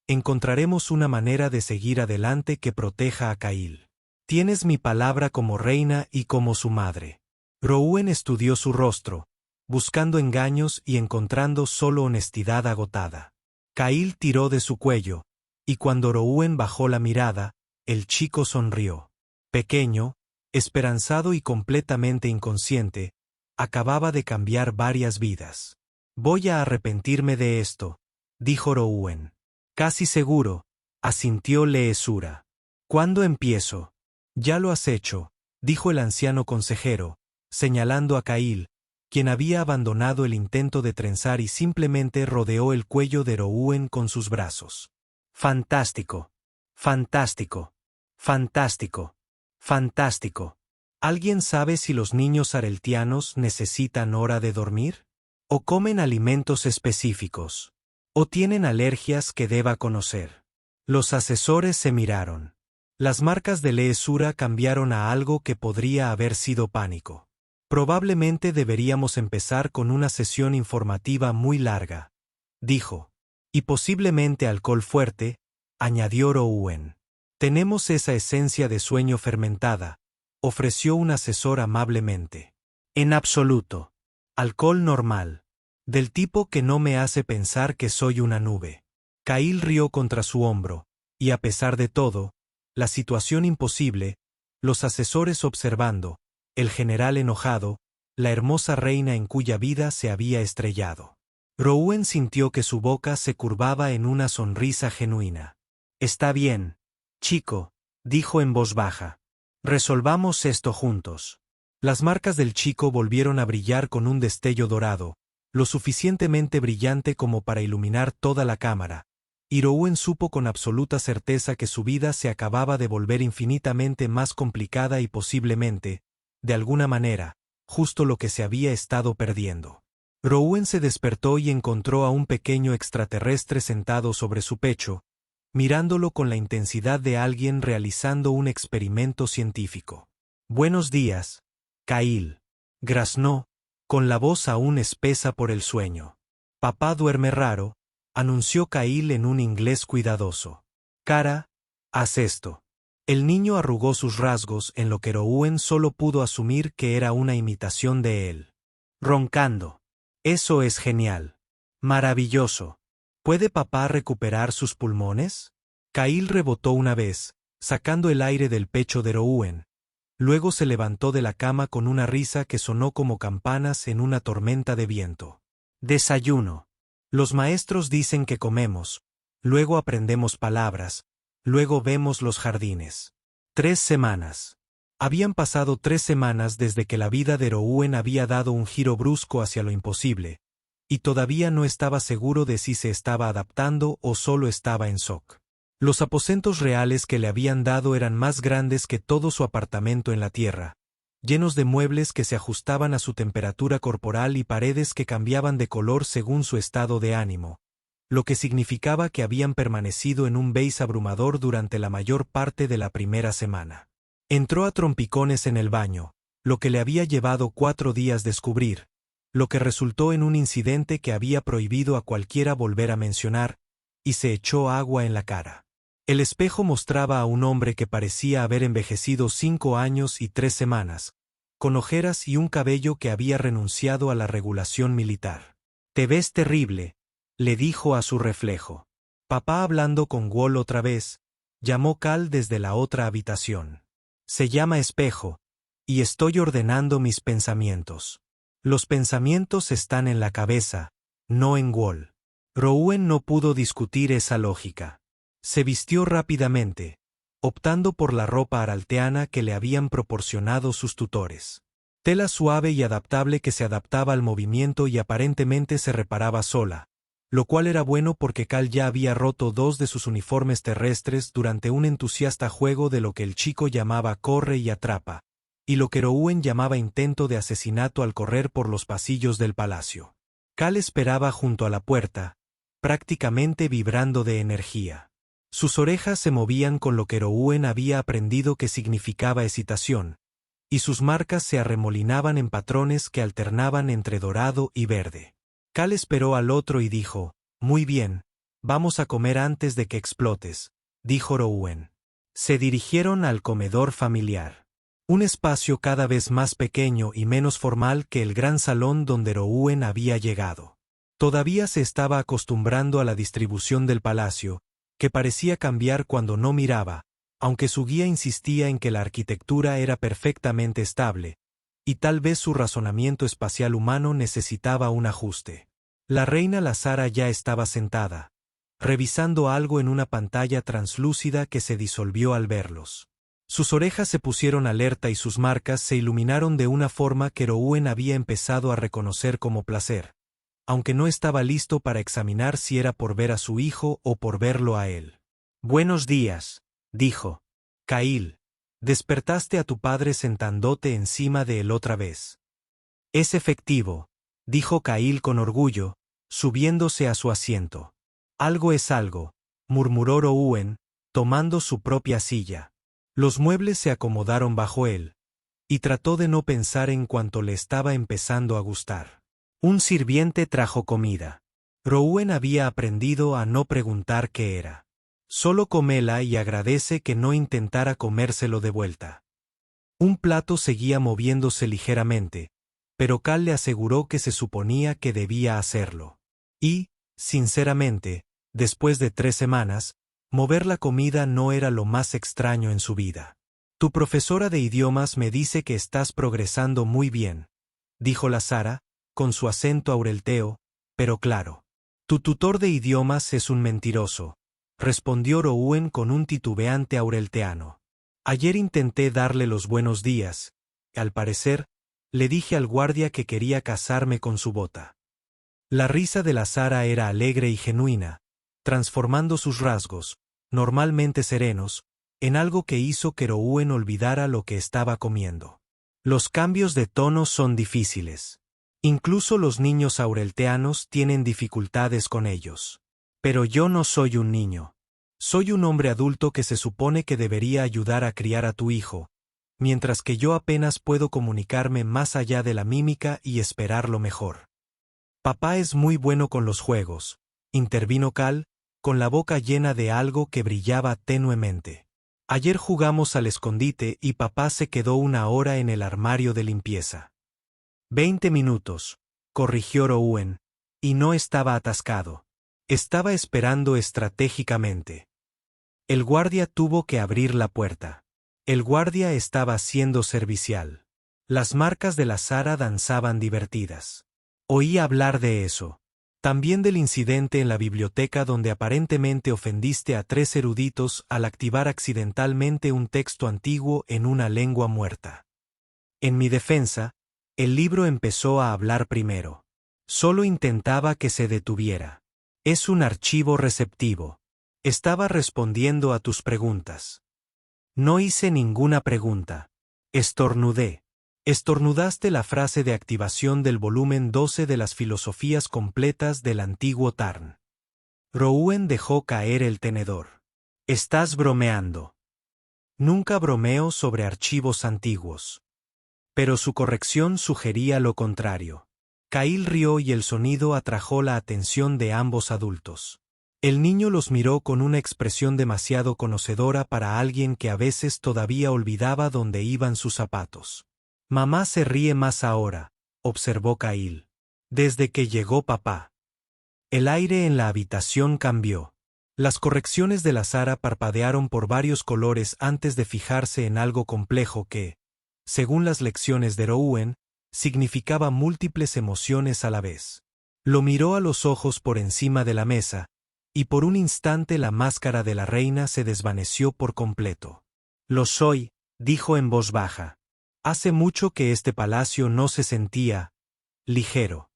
encontraremos una manera de seguir adelante que proteja a Cail. Tienes mi palabra como reina y como su madre. Rouen estudió su rostro, buscando engaños y encontrando solo honestidad agotada. Kyle tiró de su cuello, y cuando Rowan bajó la mirada, el chico sonrió. Pequeño, esperanzado y completamente inconsciente, acababa de cambiar varias vidas. Voy a arrepentirme de esto, dijo Rowan. Casi seguro, asintió Leesura. ¿Cuándo empiezo? Ya lo has hecho, dijo el anciano consejero, señalando a Kyle, quien había abandonado el intento de trenzar y simplemente rodeó el cuello de Rowan con sus brazos. Fantástico. Fantástico. Fantástico. Fantástico. ¿Alguien sabe si los niños areltianos necesitan hora de dormir? ¿O comen alimentos específicos? ¿O tienen alergias que deba conocer? Los asesores se miraron. Las marcas de Leesura cambiaron a algo que podría haber sido pánico. Probablemente deberíamos empezar con una sesión informativa muy larga, dijo. Y posiblemente alcohol fuerte, añadió Rowan. Tenemos esa esencia de sueño fermentada, ofreció un asesor amablemente. En absoluto. Alcohol normal. Del tipo que no me hace pensar que soy una nube. Kyle rió contra su hombro, y a pesar de todo, la situación imposible, los asesores observando, el general enojado, la hermosa reina en cuya vida se había estrellado. Rowan sintió que su boca se curvaba en una sonrisa genuina. Está bien, chico, dijo en voz baja. Resolvamos esto juntos. Las marcas del chico volvieron a brillar con un destello dorado, lo suficientemente brillante como para iluminar toda la cámara, y Rowan supo con absoluta certeza que su vida se acababa de volver infinitamente más complicada y posiblemente, de alguna manera, justo lo que se había estado perdiendo. Rowan se despertó y encontró a un pequeño extraterrestre sentado sobre su pecho, mirándolo con la intensidad de alguien realizando un experimento científico. Buenos días, Kyle. Graznó, con la voz aún espesa por el sueño. Papá duerme raro, anunció Kyle en un inglés cuidadoso. Cara, haz esto. El niño arrugó sus rasgos en lo que Rowan solo pudo asumir que era una imitación de él. Roncando. Eso es genial. Maravilloso. ¿Puede papá recuperar sus pulmones? Kyle rebotó una vez, sacando el aire del pecho de Rowan. Luego se levantó de la cama con una risa que sonó como campanas en una tormenta de viento. Desayuno. Los maestros dicen que comemos, luego aprendemos palabras, luego vemos los jardines. 3 semanas. Habían pasado 3 semanas desde que la vida de Rowan había dado un giro brusco hacia lo imposible, y todavía no estaba seguro de si se estaba adaptando o solo estaba en shock. Los aposentos reales que le habían dado eran más grandes que todo su apartamento en la tierra, llenos de muebles que se ajustaban a su temperatura corporal y paredes que cambiaban de color según su estado de ánimo, lo que significaba que habían permanecido en un beige abrumador durante la mayor parte de la primera semana. Entró a trompicones en el baño, lo que le había llevado 4 días descubrir, lo que resultó en un incidente que había prohibido a cualquiera volver a mencionar, y se echó agua en la cara. El espejo mostraba a un hombre que parecía haber envejecido 5 años y 3 semanas, con ojeras y un cabello que había renunciado a la regulación militar. «Te ves terrible», le dijo a su reflejo. Papá hablando con Wall otra vez, llamó Cal desde la otra habitación. «Se llama espejo, y estoy ordenando mis pensamientos. Los pensamientos están en la cabeza, no en Wall». Rowan no pudo discutir esa lógica. Se vistió rápidamente, optando por la ropa aralteana que le habían proporcionado sus tutores. Tela suave y adaptable que se adaptaba al movimiento y aparentemente se reparaba sola, lo cual era bueno porque Cal ya había roto 2 de sus uniformes terrestres durante un entusiasta juego de lo que el chico llamaba corre y atrapa, y lo que Rowan llamaba intento de asesinato al correr por los pasillos del palacio. Cal esperaba junto a la puerta, prácticamente vibrando de energía. Sus orejas se movían con lo que Rowan había aprendido que significaba excitación, y sus marcas se arremolinaban en patrones que alternaban entre dorado y verde. Cal esperó al otro y dijo, «Muy bien, vamos a comer antes de que explotes», dijo Rowan. Se dirigieron al comedor familiar. Un espacio cada vez más pequeño y menos formal que el gran salón donde Rouen había llegado. Todavía se estaba acostumbrando a la distribución del palacio, que parecía cambiar cuando no miraba, aunque su guía insistía en que la arquitectura era perfectamente estable, y tal vez su razonamiento espacial humano necesitaba un ajuste. La reina Lazara ya estaba sentada, revisando algo en una pantalla translúcida que se disolvió al verlos. Sus orejas se pusieron alerta y sus marcas se iluminaron de una forma que Rouen había empezado a reconocer como placer, aunque no estaba listo para examinar si era por ver a su hijo o por verlo a él. «Buenos días», dijo. «Cail, despertaste a tu padre sentándote encima de él otra vez». «Es efectivo», dijo Cail con orgullo, subiéndose a su asiento. «Algo es algo», murmuró Rouen, tomando su propia silla. Los muebles se acomodaron bajo él, y trató de no pensar en cuanto le estaba empezando a gustar. Un sirviente trajo comida. Rouen había aprendido a no preguntar qué era. Solo comela y agradece que no intentara comérselo de vuelta. Un plato seguía moviéndose ligeramente, pero Cal le aseguró que se suponía que debía hacerlo. Y, sinceramente, después de 3 semanas, mover la comida no era lo más extraño en su vida. «Tu profesora de idiomas me dice que estás progresando muy bien», dijo Lazara, con su acento aurelteo, pero claro. «Tu tutor de idiomas es un mentiroso», respondió Rouen con un titubeante aurelteano. «Ayer intenté darle los buenos días, y al parecer, le dije al guardia que quería casarme con su bota». La risa de Lazara era alegre y genuina, transformando sus rasgos, normalmente serenos, en algo que hizo que Rouen olvidara lo que estaba comiendo. Los cambios de tono son difíciles. Incluso los niños aurelteanos tienen dificultades con ellos. Pero yo no soy un niño. Soy un hombre adulto que se supone que debería ayudar a criar a tu hijo, mientras que yo apenas puedo comunicarme más allá de la mímica y esperar lo mejor. Papá es muy bueno con los juegos, intervino Cal, con la boca llena de algo que brillaba tenuemente. Ayer jugamos al escondite y papá se quedó 1 hora en el armario de limpieza. 20 minutos, corrigió Rouen, y no estaba atascado. Estaba esperando estratégicamente. El guardia tuvo que abrir la puerta. El guardia estaba siendo servicial. Las marcas de Lazara danzaban divertidas. Oí hablar de eso. También del incidente en la biblioteca donde aparentemente ofendiste a 3 eruditos al activar accidentalmente un texto antiguo en una lengua muerta. En mi defensa, el libro empezó a hablar primero. Solo intentaba que se detuviera. Es un archivo receptivo. Estaba respondiendo a tus preguntas. No hice ninguna pregunta. Estornudé. Estornudaste la frase de activación del volumen 12 de las filosofías completas del antiguo Tarn. Rouen dejó caer el tenedor. Estás bromeando. Nunca bromeo sobre archivos antiguos. Pero su corrección sugería lo contrario. Cail rió y el sonido atrajo la atención de ambos adultos. El niño los miró con una expresión demasiado conocedora para alguien que a veces todavía olvidaba dónde iban sus zapatos. Mamá se ríe más ahora, observó Cail. Desde que llegó papá. El aire en la habitación cambió. Las correcciones de Lazara parpadearon por varios colores antes de fijarse en algo complejo que, según las lecciones de Rouen, significaba múltiples emociones a la vez. Lo miró a los ojos por encima de la mesa, y por un instante la máscara de la reina se desvaneció por completo. Lo soy, dijo en voz baja. Hace mucho que este palacio no se sentía ligero.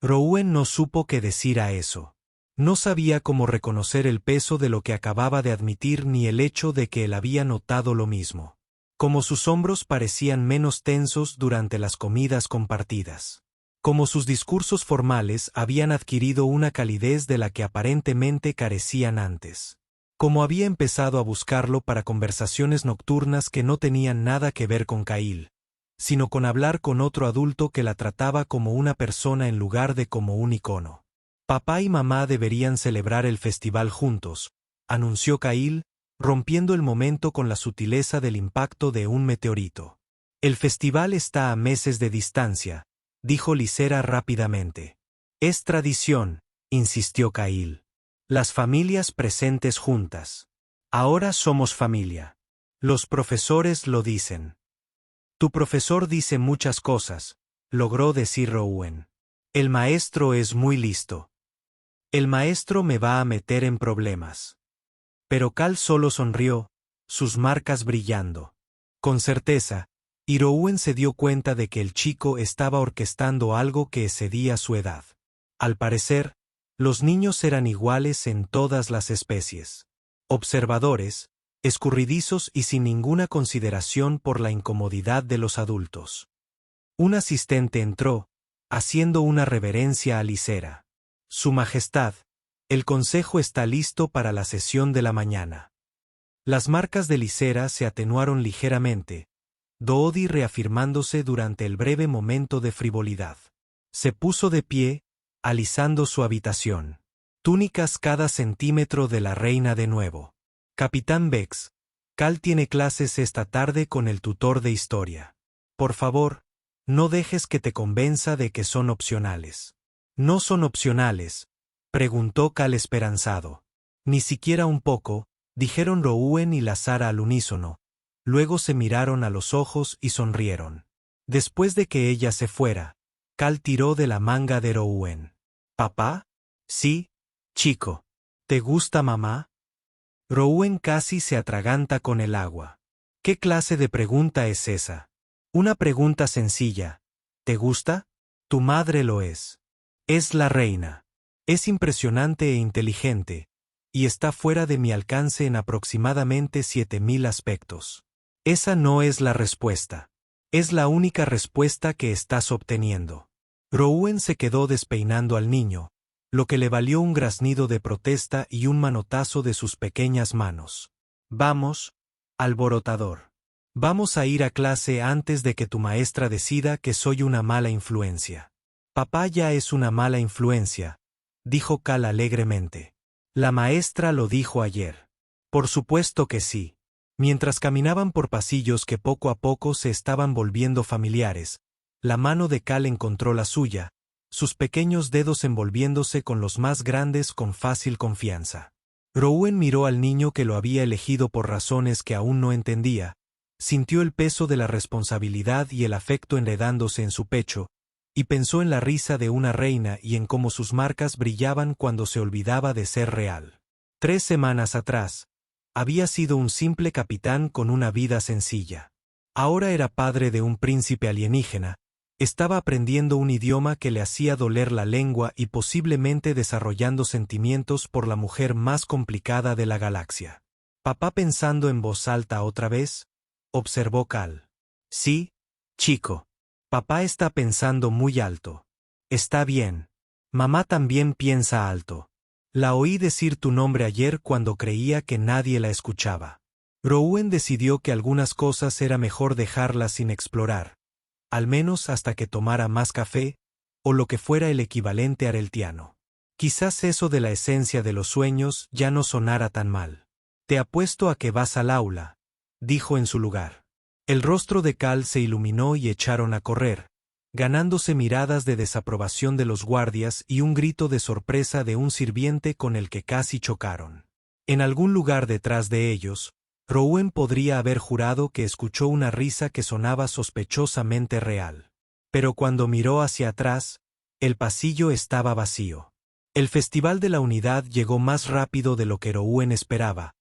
Rouen no supo qué decir a eso. No sabía cómo reconocer el peso de lo que acababa de admitir ni el hecho de que él había notado lo mismo. Como sus hombros parecían menos tensos durante las comidas compartidas. Como sus discursos formales habían adquirido una calidez de la que aparentemente carecían antes. Como había empezado a buscarlo para conversaciones nocturnas que no tenían nada que ver con Cail, sino con hablar con otro adulto que la trataba como una persona en lugar de como un icono. Papá y mamá deberían celebrar el festival juntos, anunció Cail, rompiendo el momento con la sutileza del impacto de un meteorito. El festival está a meses de distancia, dijo Lysera rápidamente. Es tradición, insistió Kyle. Las familias presentes juntas. Ahora somos familia. Los profesores lo dicen. Tu profesor dice muchas cosas, logró decir Rowan. El maestro es muy listo. El maestro me va a meter en problemas. Pero Cal solo sonrió, sus marcas brillando. Con certeza, Rowan se dio cuenta de que el chico estaba orquestando algo que excedía su edad. Al parecer, los niños eran iguales en todas las especies. Observadores, escurridizos y sin ninguna consideración por la incomodidad de los adultos. Un asistente entró, haciendo una reverencia a Lysera. Su Majestad, el consejo está listo para la sesión de la mañana. Las marcas de Lysera se atenuaron ligeramente, Doody reafirmándose durante el breve momento de frivolidad. Se puso de pie, alisando su habitación. Túnicas cada centímetro de la reina de nuevo. Capitán Bex, Cal tiene clases esta tarde con el tutor de historia. Por favor, no dejes que te convenza de que son opcionales. No son opcionales, preguntó Cal esperanzado. Ni siquiera un poco, dijeron Rowan y Lazara al unísono. Luego se miraron a los ojos y sonrieron. Después de que ella se fuera, Cal tiró de la manga de Rowan. ¿Papá? Sí, chico. ¿Te gusta mamá? Rowan casi se atraganta con el agua. ¿Qué clase de pregunta es esa? Una pregunta sencilla. ¿Te gusta? Tu madre lo es. Es la reina. Es impresionante e inteligente, y está fuera de mi alcance en aproximadamente 7000 aspectos. Esa no es la respuesta. Es la única respuesta que estás obteniendo. Rowan se quedó despeinando al niño, lo que le valió un graznido de protesta y un manotazo de sus pequeñas manos. Vamos, alborotador. Vamos a ir a clase antes de que tu maestra decida que soy una mala influencia. Papá ya es una mala influencia, dijo Cal alegremente. La maestra lo dijo ayer. Por supuesto que sí. Mientras caminaban por pasillos que poco a poco se estaban volviendo familiares, la mano de Cal encontró la suya, sus pequeños dedos envolviéndose con los más grandes con fácil confianza. Rowan miró al niño que lo había elegido por razones que aún no entendía, sintió el peso de la responsabilidad y el afecto enredándose en su pecho, y pensó en la risa de una reina y en cómo sus marcas brillaban cuando se olvidaba de ser real. 3 semanas atrás, había sido un simple capitán con una vida sencilla. Ahora era padre de un príncipe alienígena, estaba aprendiendo un idioma que le hacía doler la lengua y posiblemente desarrollando sentimientos por la mujer más complicada de la galaxia. ¿Papá pensando en voz alta otra vez?, observó Cal. Sí, chico. Papá está pensando muy alto. Está bien. Mamá también piensa alto. La oí decir tu nombre ayer cuando creía que nadie la escuchaba. Rowan decidió que algunas cosas era mejor dejarlas sin explorar, al menos hasta que tomara más café, o lo que fuera el equivalente areltiano. Quizás eso de la esencia de los sueños ya no sonara tan mal. Te apuesto a que vas al aula, dijo en su lugar. El rostro de Cal se iluminó y echaron a correr, ganándose miradas de desaprobación de los guardias y un grito de sorpresa de un sirviente con el que casi chocaron. En algún lugar detrás de ellos, Rowan podría haber jurado que escuchó una risa que sonaba sospechosamente real. Pero cuando miró hacia atrás, el pasillo estaba vacío. El Festival de la Unidad llegó más rápido de lo que Rowan esperaba,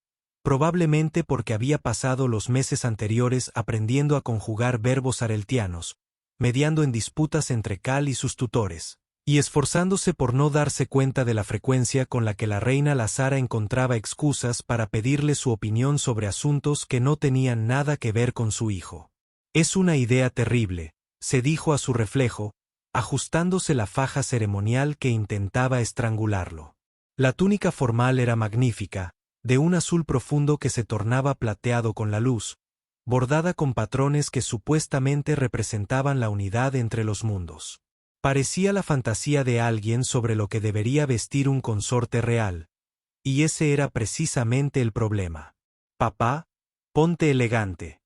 probablemente porque había pasado los meses anteriores aprendiendo a conjugar verbos areltianos, mediando en disputas entre Cal y sus tutores, y esforzándose por no darse cuenta de la frecuencia con la que la reina Lazara encontraba excusas para pedirle su opinión sobre asuntos que no tenían nada que ver con su hijo. Es una idea terrible, se dijo a su reflejo, ajustándose la faja ceremonial que intentaba estrangularlo. La túnica formal era magnífica, de un azul profundo que se tornaba plateado con la luz, bordada con patrones que supuestamente representaban la unidad entre los mundos. Parecía la fantasía de alguien sobre lo que debería vestir un consorte real, y ese era precisamente el problema. Papá, ponte elegante.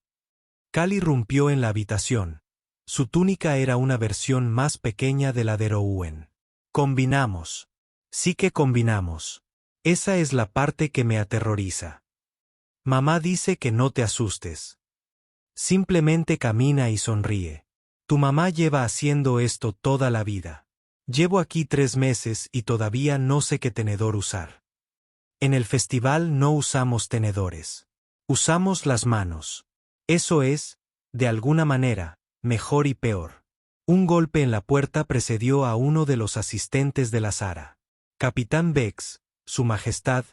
Cal irrumpió en la habitación. Su túnica era una versión más pequeña de la de Rouen. Combinamos. Sí que combinamos. Esa es la parte que me aterroriza. Mamá dice que no te asustes. Simplemente camina y sonríe. Tu mamá lleva haciendo esto toda la vida. Llevo aquí 3 meses y todavía no sé qué tenedor usar. En el festival no usamos tenedores. Usamos las manos. Eso es, de alguna manera, mejor y peor. Un golpe en la puerta precedió a uno de los asistentes de la Sara. Capitán Bex, Su Majestad,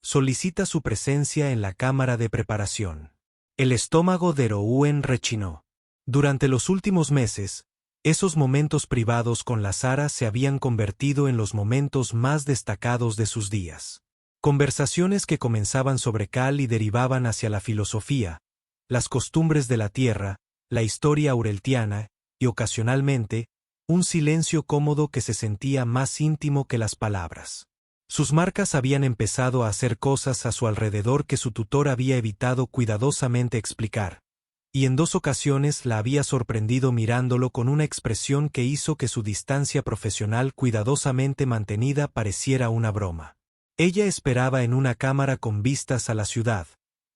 solicita su presencia en la cámara de preparación. El estómago de Rouen rechinó. Durante los últimos meses, esos momentos privados con la Sara se habían convertido en los momentos más destacados de sus días. Conversaciones que comenzaban sobre Cal y derivaban hacia la filosofía, las costumbres de la tierra, la historia aureltiana, y ocasionalmente, un silencio cómodo que se sentía más íntimo que las palabras. Sus marcas habían empezado a hacer cosas a su alrededor que su tutor había evitado cuidadosamente explicar, y en 2 ocasiones la había sorprendido mirándolo con una expresión que hizo que su distancia profesional cuidadosamente mantenida pareciera una broma. Ella esperaba en una cámara con vistas a la ciudad,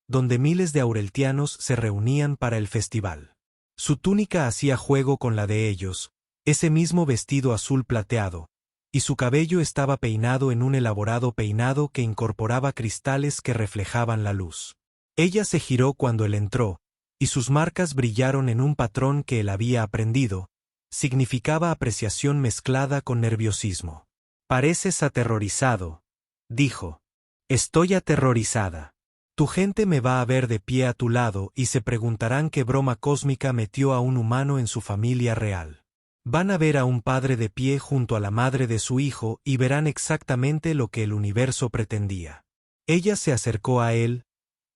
donde miles de aureltianos se reunían para el festival. Su túnica hacía juego con la de ellos, ese mismo vestido azul plateado, y su cabello estaba peinado en un elaborado peinado que incorporaba cristales que reflejaban la luz. Ella se giró cuando él entró, y sus marcas brillaron en un patrón que él había aprendido. Significaba apreciación mezclada con nerviosismo. «Pareces aterrorizado», dijo. «Estoy aterrorizada. Tu gente me va a ver de pie a tu lado y se preguntarán qué broma cósmica metió a un humano en su familia real. Van a ver a un padre de pie junto a la madre de su hijo y verán exactamente lo que el universo pretendía». Ella se acercó a él,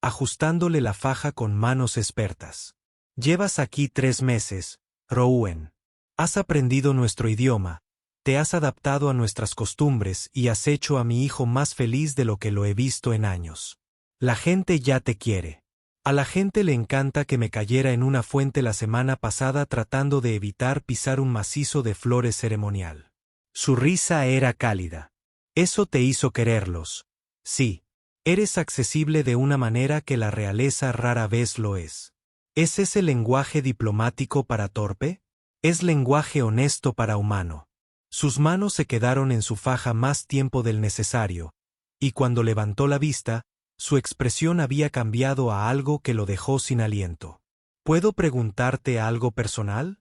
ajustándole la faja con manos expertas. «Llevas aquí 3 meses, Rouen. Has aprendido nuestro idioma, te has adaptado a nuestras costumbres y has hecho a mi hijo más feliz de lo que lo he visto en años. La gente ya te quiere. A la gente le encanta que me cayera en una fuente la semana pasada tratando de evitar pisar un macizo de flores ceremonial». Su risa era cálida. «Eso te hizo quererlos. Sí. Eres accesible de una manera que la realeza rara vez lo es. ¿Es ese lenguaje diplomático para torpe? Es lenguaje honesto para humano». Sus manos se quedaron en su faja más tiempo del necesario, y cuando levantó la vista, su expresión había cambiado a algo que lo dejó sin aliento. «¿Puedo preguntarte algo personal?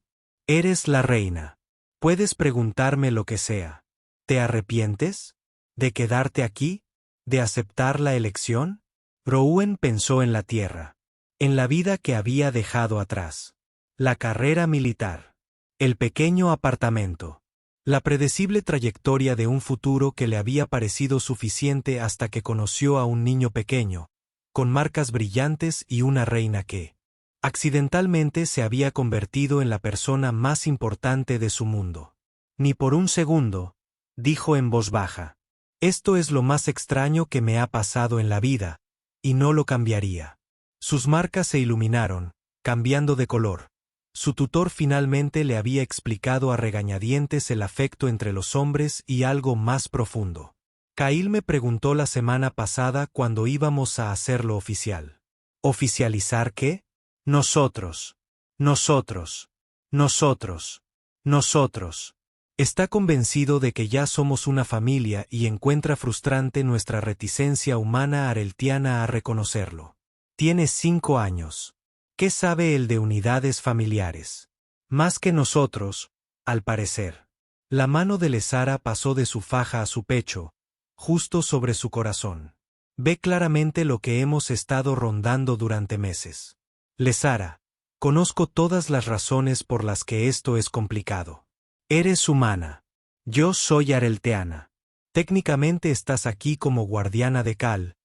Eres la reina. Puedes preguntarme lo que sea. ¿Te arrepientes? ¿De quedarte aquí? ¿De aceptar la elección?» Rouen pensó en la tierra, en la vida que había dejado atrás, la carrera militar, el pequeño apartamento, la predecible trayectoria de un futuro que le había parecido suficiente hasta que conoció a un niño pequeño, con marcas brillantes y una reina que, accidentalmente, se había convertido en la persona más importante de su mundo. «Ni por un segundo», dijo en voz baja. «Esto es lo más extraño que me ha pasado en la vida, y no lo cambiaría». Sus marcas se iluminaron, cambiando de color. Su tutor finalmente le había explicado a regañadientes el afecto entre los hombres y algo más profundo. «Cail me preguntó la semana pasada cuando íbamos a hacerlo oficial». «¿Oficializar qué?» «Nosotros. Nosotros. Nosotros. Nosotros». Está convencido de que ya somos una familia y encuentra frustrante nuestra reticencia humana areltiana a reconocerlo. Tiene 5 años. ¿Qué sabe él de unidades familiares? Más que nosotros, al parecer. La mano de Lesara pasó de su faja a su pecho, justo sobre su corazón. Ve claramente lo que hemos estado rondando durante meses. Lesara, conozco todas las razones por las que esto es complicado. Eres humana. Yo soy arelteana. Técnicamente estás aquí como guardiana de Cal,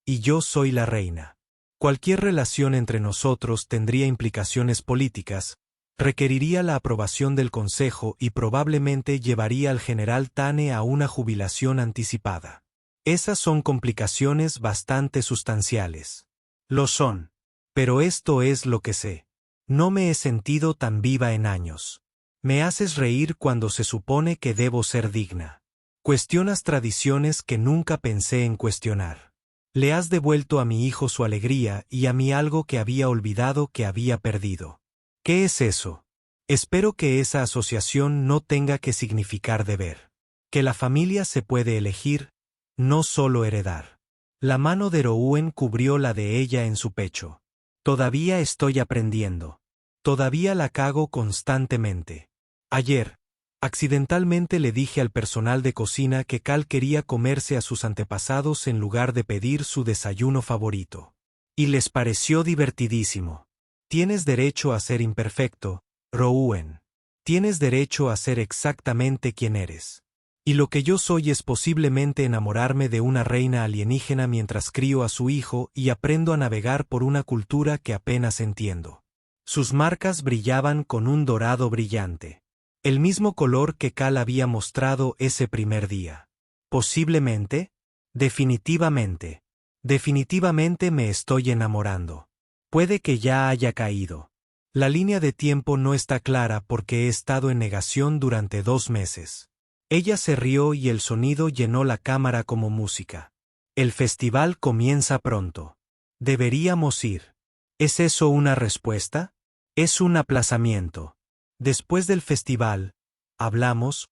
y yo soy la reina. Cualquier relación entre nosotros tendría implicaciones políticas, requeriría la aprobación del Consejo y probablemente llevaría al general Tane a una jubilación anticipada. Esas son complicaciones bastante sustanciales. Lo son. Pero esto es lo que sé. No me he sentido tan viva en años. Me haces reír cuando se supone que debo ser digna. Cuestionas tradiciones que nunca pensé en cuestionar. Le has devuelto a mi hijo su alegría y a mí algo que había olvidado que había perdido. ¿Qué es eso? Espero que esa asociación no tenga que significar deber. Que la familia se puede elegir, no solo heredar. La mano de Rouen cubrió la de ella en su pecho. Todavía estoy aprendiendo. Todavía la cago constantemente. Ayer, accidentalmente le dije al personal de cocina que Cal quería comerse a sus antepasados en lugar de pedir su desayuno favorito. Y les pareció divertidísimo. Tienes derecho a ser imperfecto, Rouen. Tienes derecho a ser exactamente quien eres. Y lo que yo soy es posiblemente enamorarme de una reina alienígena mientras crío a su hijo y aprendo a navegar por una cultura que apenas entiendo. Sus marcas brillaban con un dorado brillante. El mismo color que Cal había mostrado ese primer día. Posiblemente. Definitivamente. Definitivamente me estoy enamorando. Puede que ya haya caído. La línea de tiempo no está clara porque he estado en negación durante 2 meses. Ella se rió y el sonido llenó la cámara como música. El festival comienza pronto. Deberíamos ir. ¿Es eso una respuesta? Es un aplazamiento. Después del festival, hablamos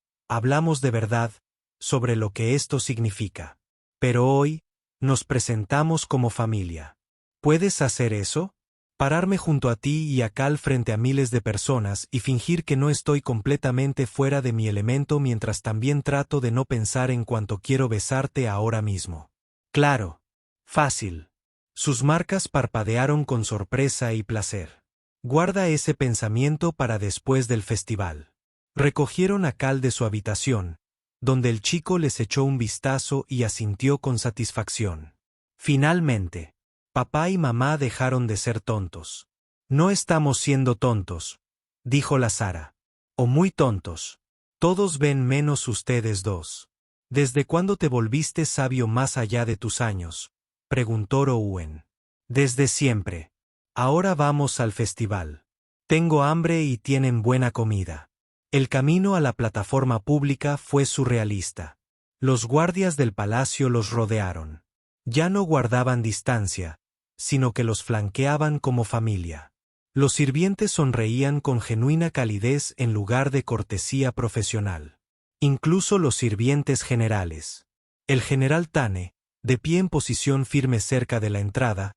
de verdad, sobre lo que esto significa. Pero hoy, nos presentamos como familia. ¿Puedes hacer eso? Pararme junto a ti y a Cal frente a miles de personas y fingir que no estoy completamente fuera de mi elemento mientras también trato de no pensar en cuánto quiero besarte ahora mismo. Claro. Fácil. Sus marcas parpadearon con sorpresa y placer. Guarda ese pensamiento para después del festival. Recogieron a Cal de su habitación, donde el chico les echó un vistazo y asintió con satisfacción. Finalmente, papá y mamá dejaron de ser tontos. No estamos siendo tontos, dijo la Sara. O muy tontos. Todos ven menos ustedes dos. ¿Desde cuándo te volviste sabio más allá de tus años? Preguntó Rouen. Desde siempre. Ahora vamos al festival. Tengo hambre y tienen buena comida. El camino a la plataforma pública fue surrealista. Los guardias del palacio los rodearon. Ya no guardaban distancia, sino que los flanqueaban como familia. Los sirvientes sonreían con genuina calidez en lugar de cortesía profesional. Incluso los sirvientes generales. El general Tane, de pie en posición firme cerca de la entrada,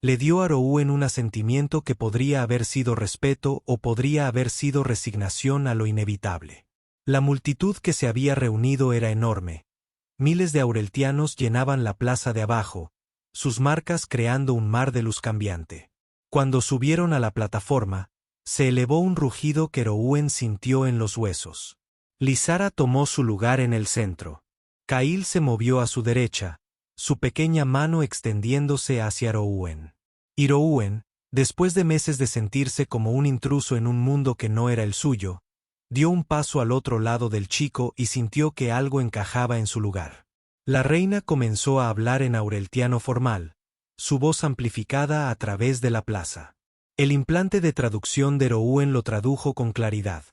le dio a Rouen un asentimiento que podría haber sido respeto o podría haber sido resignación a lo inevitable. La multitud que se había reunido era enorme. Miles de aureltianos llenaban la plaza de abajo, sus marcas creando un mar de luz cambiante. Cuando subieron a la plataforma, se elevó un rugido que Rouen sintió en los huesos. Lysara tomó su lugar en el centro. Cail se movió a su derecha, su pequeña mano extendiéndose hacia Rouen. Y Rouen, después de meses de sentirse como un intruso en un mundo que no era el suyo, dio un paso al otro lado del chico y sintió que algo encajaba en su lugar. La reina comenzó a hablar en aureltiano formal, su voz amplificada a través de la plaza. El implante de traducción de Rouen lo tradujo con claridad.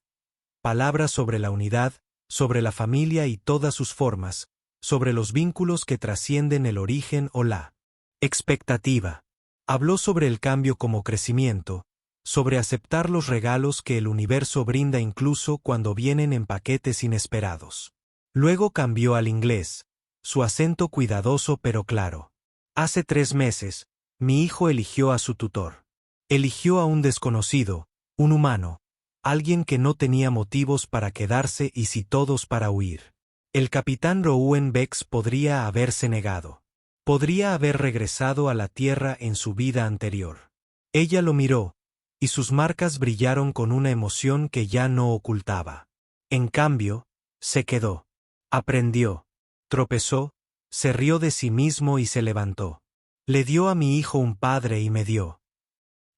Palabras sobre la unidad, sobre la familia y todas sus formas, sobre los vínculos que trascienden el origen o la expectativa. Habló sobre el cambio como crecimiento, sobre aceptar los regalos que el universo brinda incluso cuando vienen en paquetes inesperados. Luego cambió al inglés, su acento cuidadoso pero claro. Hace 3 meses, mi hijo eligió a su tutor. Eligió a un desconocido, un humano, alguien que no tenía motivos para quedarse y si todos para huir. El capitán Rouen Bex podría haberse negado. Podría haber regresado a la tierra en su vida anterior. Ella lo miró, y sus marcas brillaron con una emoción que ya no ocultaba. En cambio, se quedó. Aprendió. Tropezó, se rió de sí mismo y se levantó. Le dio a mi hijo un padre y me dio.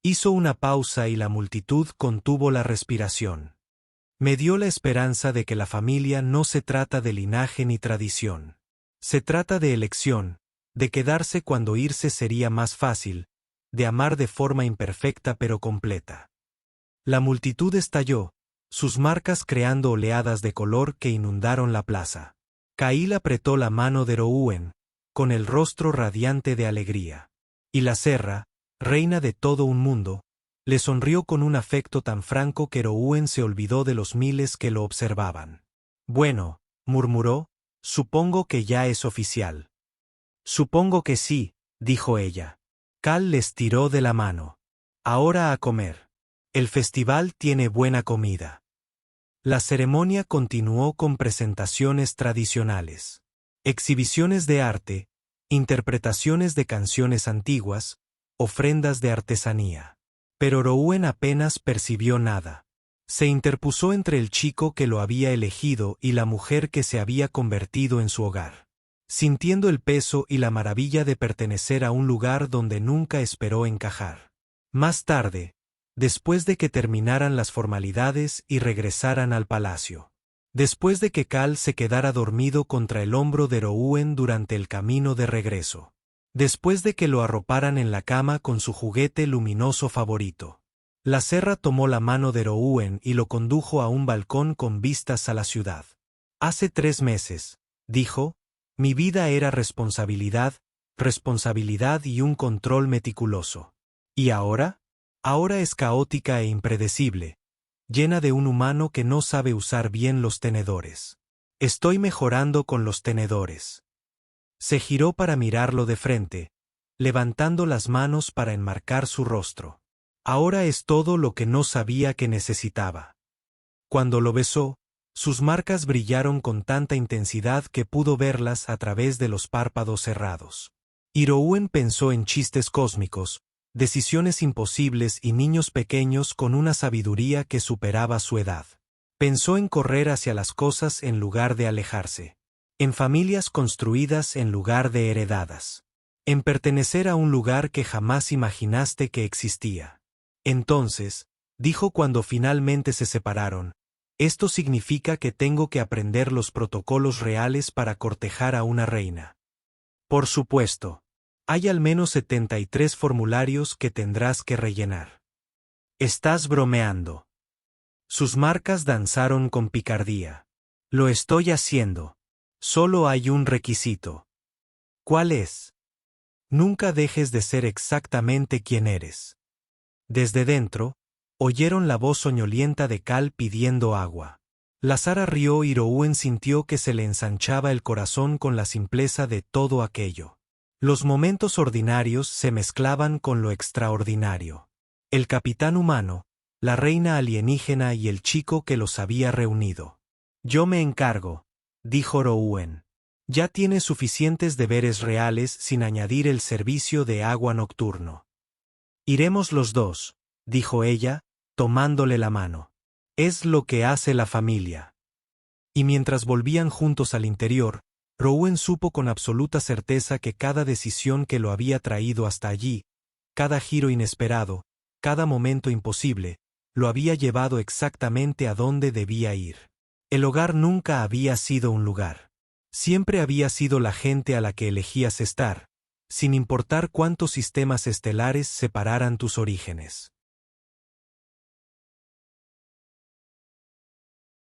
Hizo una pausa y la multitud contuvo la respiración. Me dio la esperanza de que la familia no se trata de linaje ni tradición. Se trata de elección, de quedarse cuando irse sería más fácil, de amar de forma imperfecta pero completa. La multitud estalló, sus marcas creando oleadas de color que inundaron la plaza. Cail apretó la mano de Rouen, con el rostro radiante de alegría. Y la Serra, reina de todo un mundo, le sonrió con un afecto tan franco que Rouen se olvidó de los miles que lo observaban. Bueno, murmuró, supongo que ya es oficial. Supongo que sí, dijo ella. Cal les tiró de la mano. Ahora a comer. El festival tiene buena comida. La ceremonia continuó con presentaciones tradicionales, exhibiciones de arte, interpretaciones de canciones antiguas, ofrendas de artesanía. Pero Rouen apenas percibió nada. Se interpuso entre el chico que lo había elegido y la mujer que se había convertido en su hogar, sintiendo el peso y la maravilla de pertenecer a un lugar donde nunca esperó encajar. Más tarde, después de que terminaran las formalidades y regresaran al palacio, después de que Cal se quedara dormido contra el hombro de Rouen durante el camino de regreso, después de que lo arroparan en la cama con su juguete luminoso favorito, la Serra tomó la mano de Rouen y lo condujo a un balcón con vistas a la ciudad. Hace 3 meses, dijo, mi vida era responsabilidad y un control meticuloso. ¿Y ahora? Ahora es caótica e impredecible, llena de un humano que no sabe usar bien los tenedores. Estoy mejorando con los tenedores. Se giró para mirarlo de frente, levantando las manos para enmarcar su rostro. Ahora es todo lo que no sabía que necesitaba. Cuando lo besó, sus marcas brillaron con tanta intensidad que pudo verlas a través de los párpados cerrados. Y Rouen pensó en chistes cósmicos, decisiones imposibles y niños pequeños con una sabiduría que superaba su edad. Pensó en correr hacia las cosas en lugar de alejarse. En familias construidas en lugar de heredadas. En pertenecer a un lugar que jamás imaginaste que existía. Entonces, dijo cuando finalmente se separaron, esto significa que tengo que aprender los protocolos reales para cortejar a una reina. Por supuesto. Hay al menos 73 formularios que tendrás que rellenar. Estás bromeando. Sus marcas danzaron con picardía. Lo estoy haciendo. Solo hay un requisito. ¿Cuál es? Nunca dejes de ser exactamente quien eres. Desde dentro, oyeron la voz soñolienta de Cal pidiendo agua. La Sara rió y Rouen sintió que se le ensanchaba el corazón con la simpleza de todo aquello. Los momentos ordinarios se mezclaban con lo extraordinario. El capitán humano, la reina alienígena y el chico que los había reunido. Yo me encargo, dijo Rouen. Ya tienes suficientes deberes reales sin añadir el servicio de agua nocturno. Iremos los dos, dijo ella, tomándole la mano. Es lo que hace la familia. Y mientras volvían juntos al interior, Rouen supo con absoluta certeza que cada decisión que lo había traído hasta allí, cada giro inesperado, cada momento imposible, lo había llevado exactamente a donde debía ir. El hogar nunca había sido un lugar. Siempre había sido la gente a la que elegías estar, sin importar cuántos sistemas estelares separaran tus orígenes.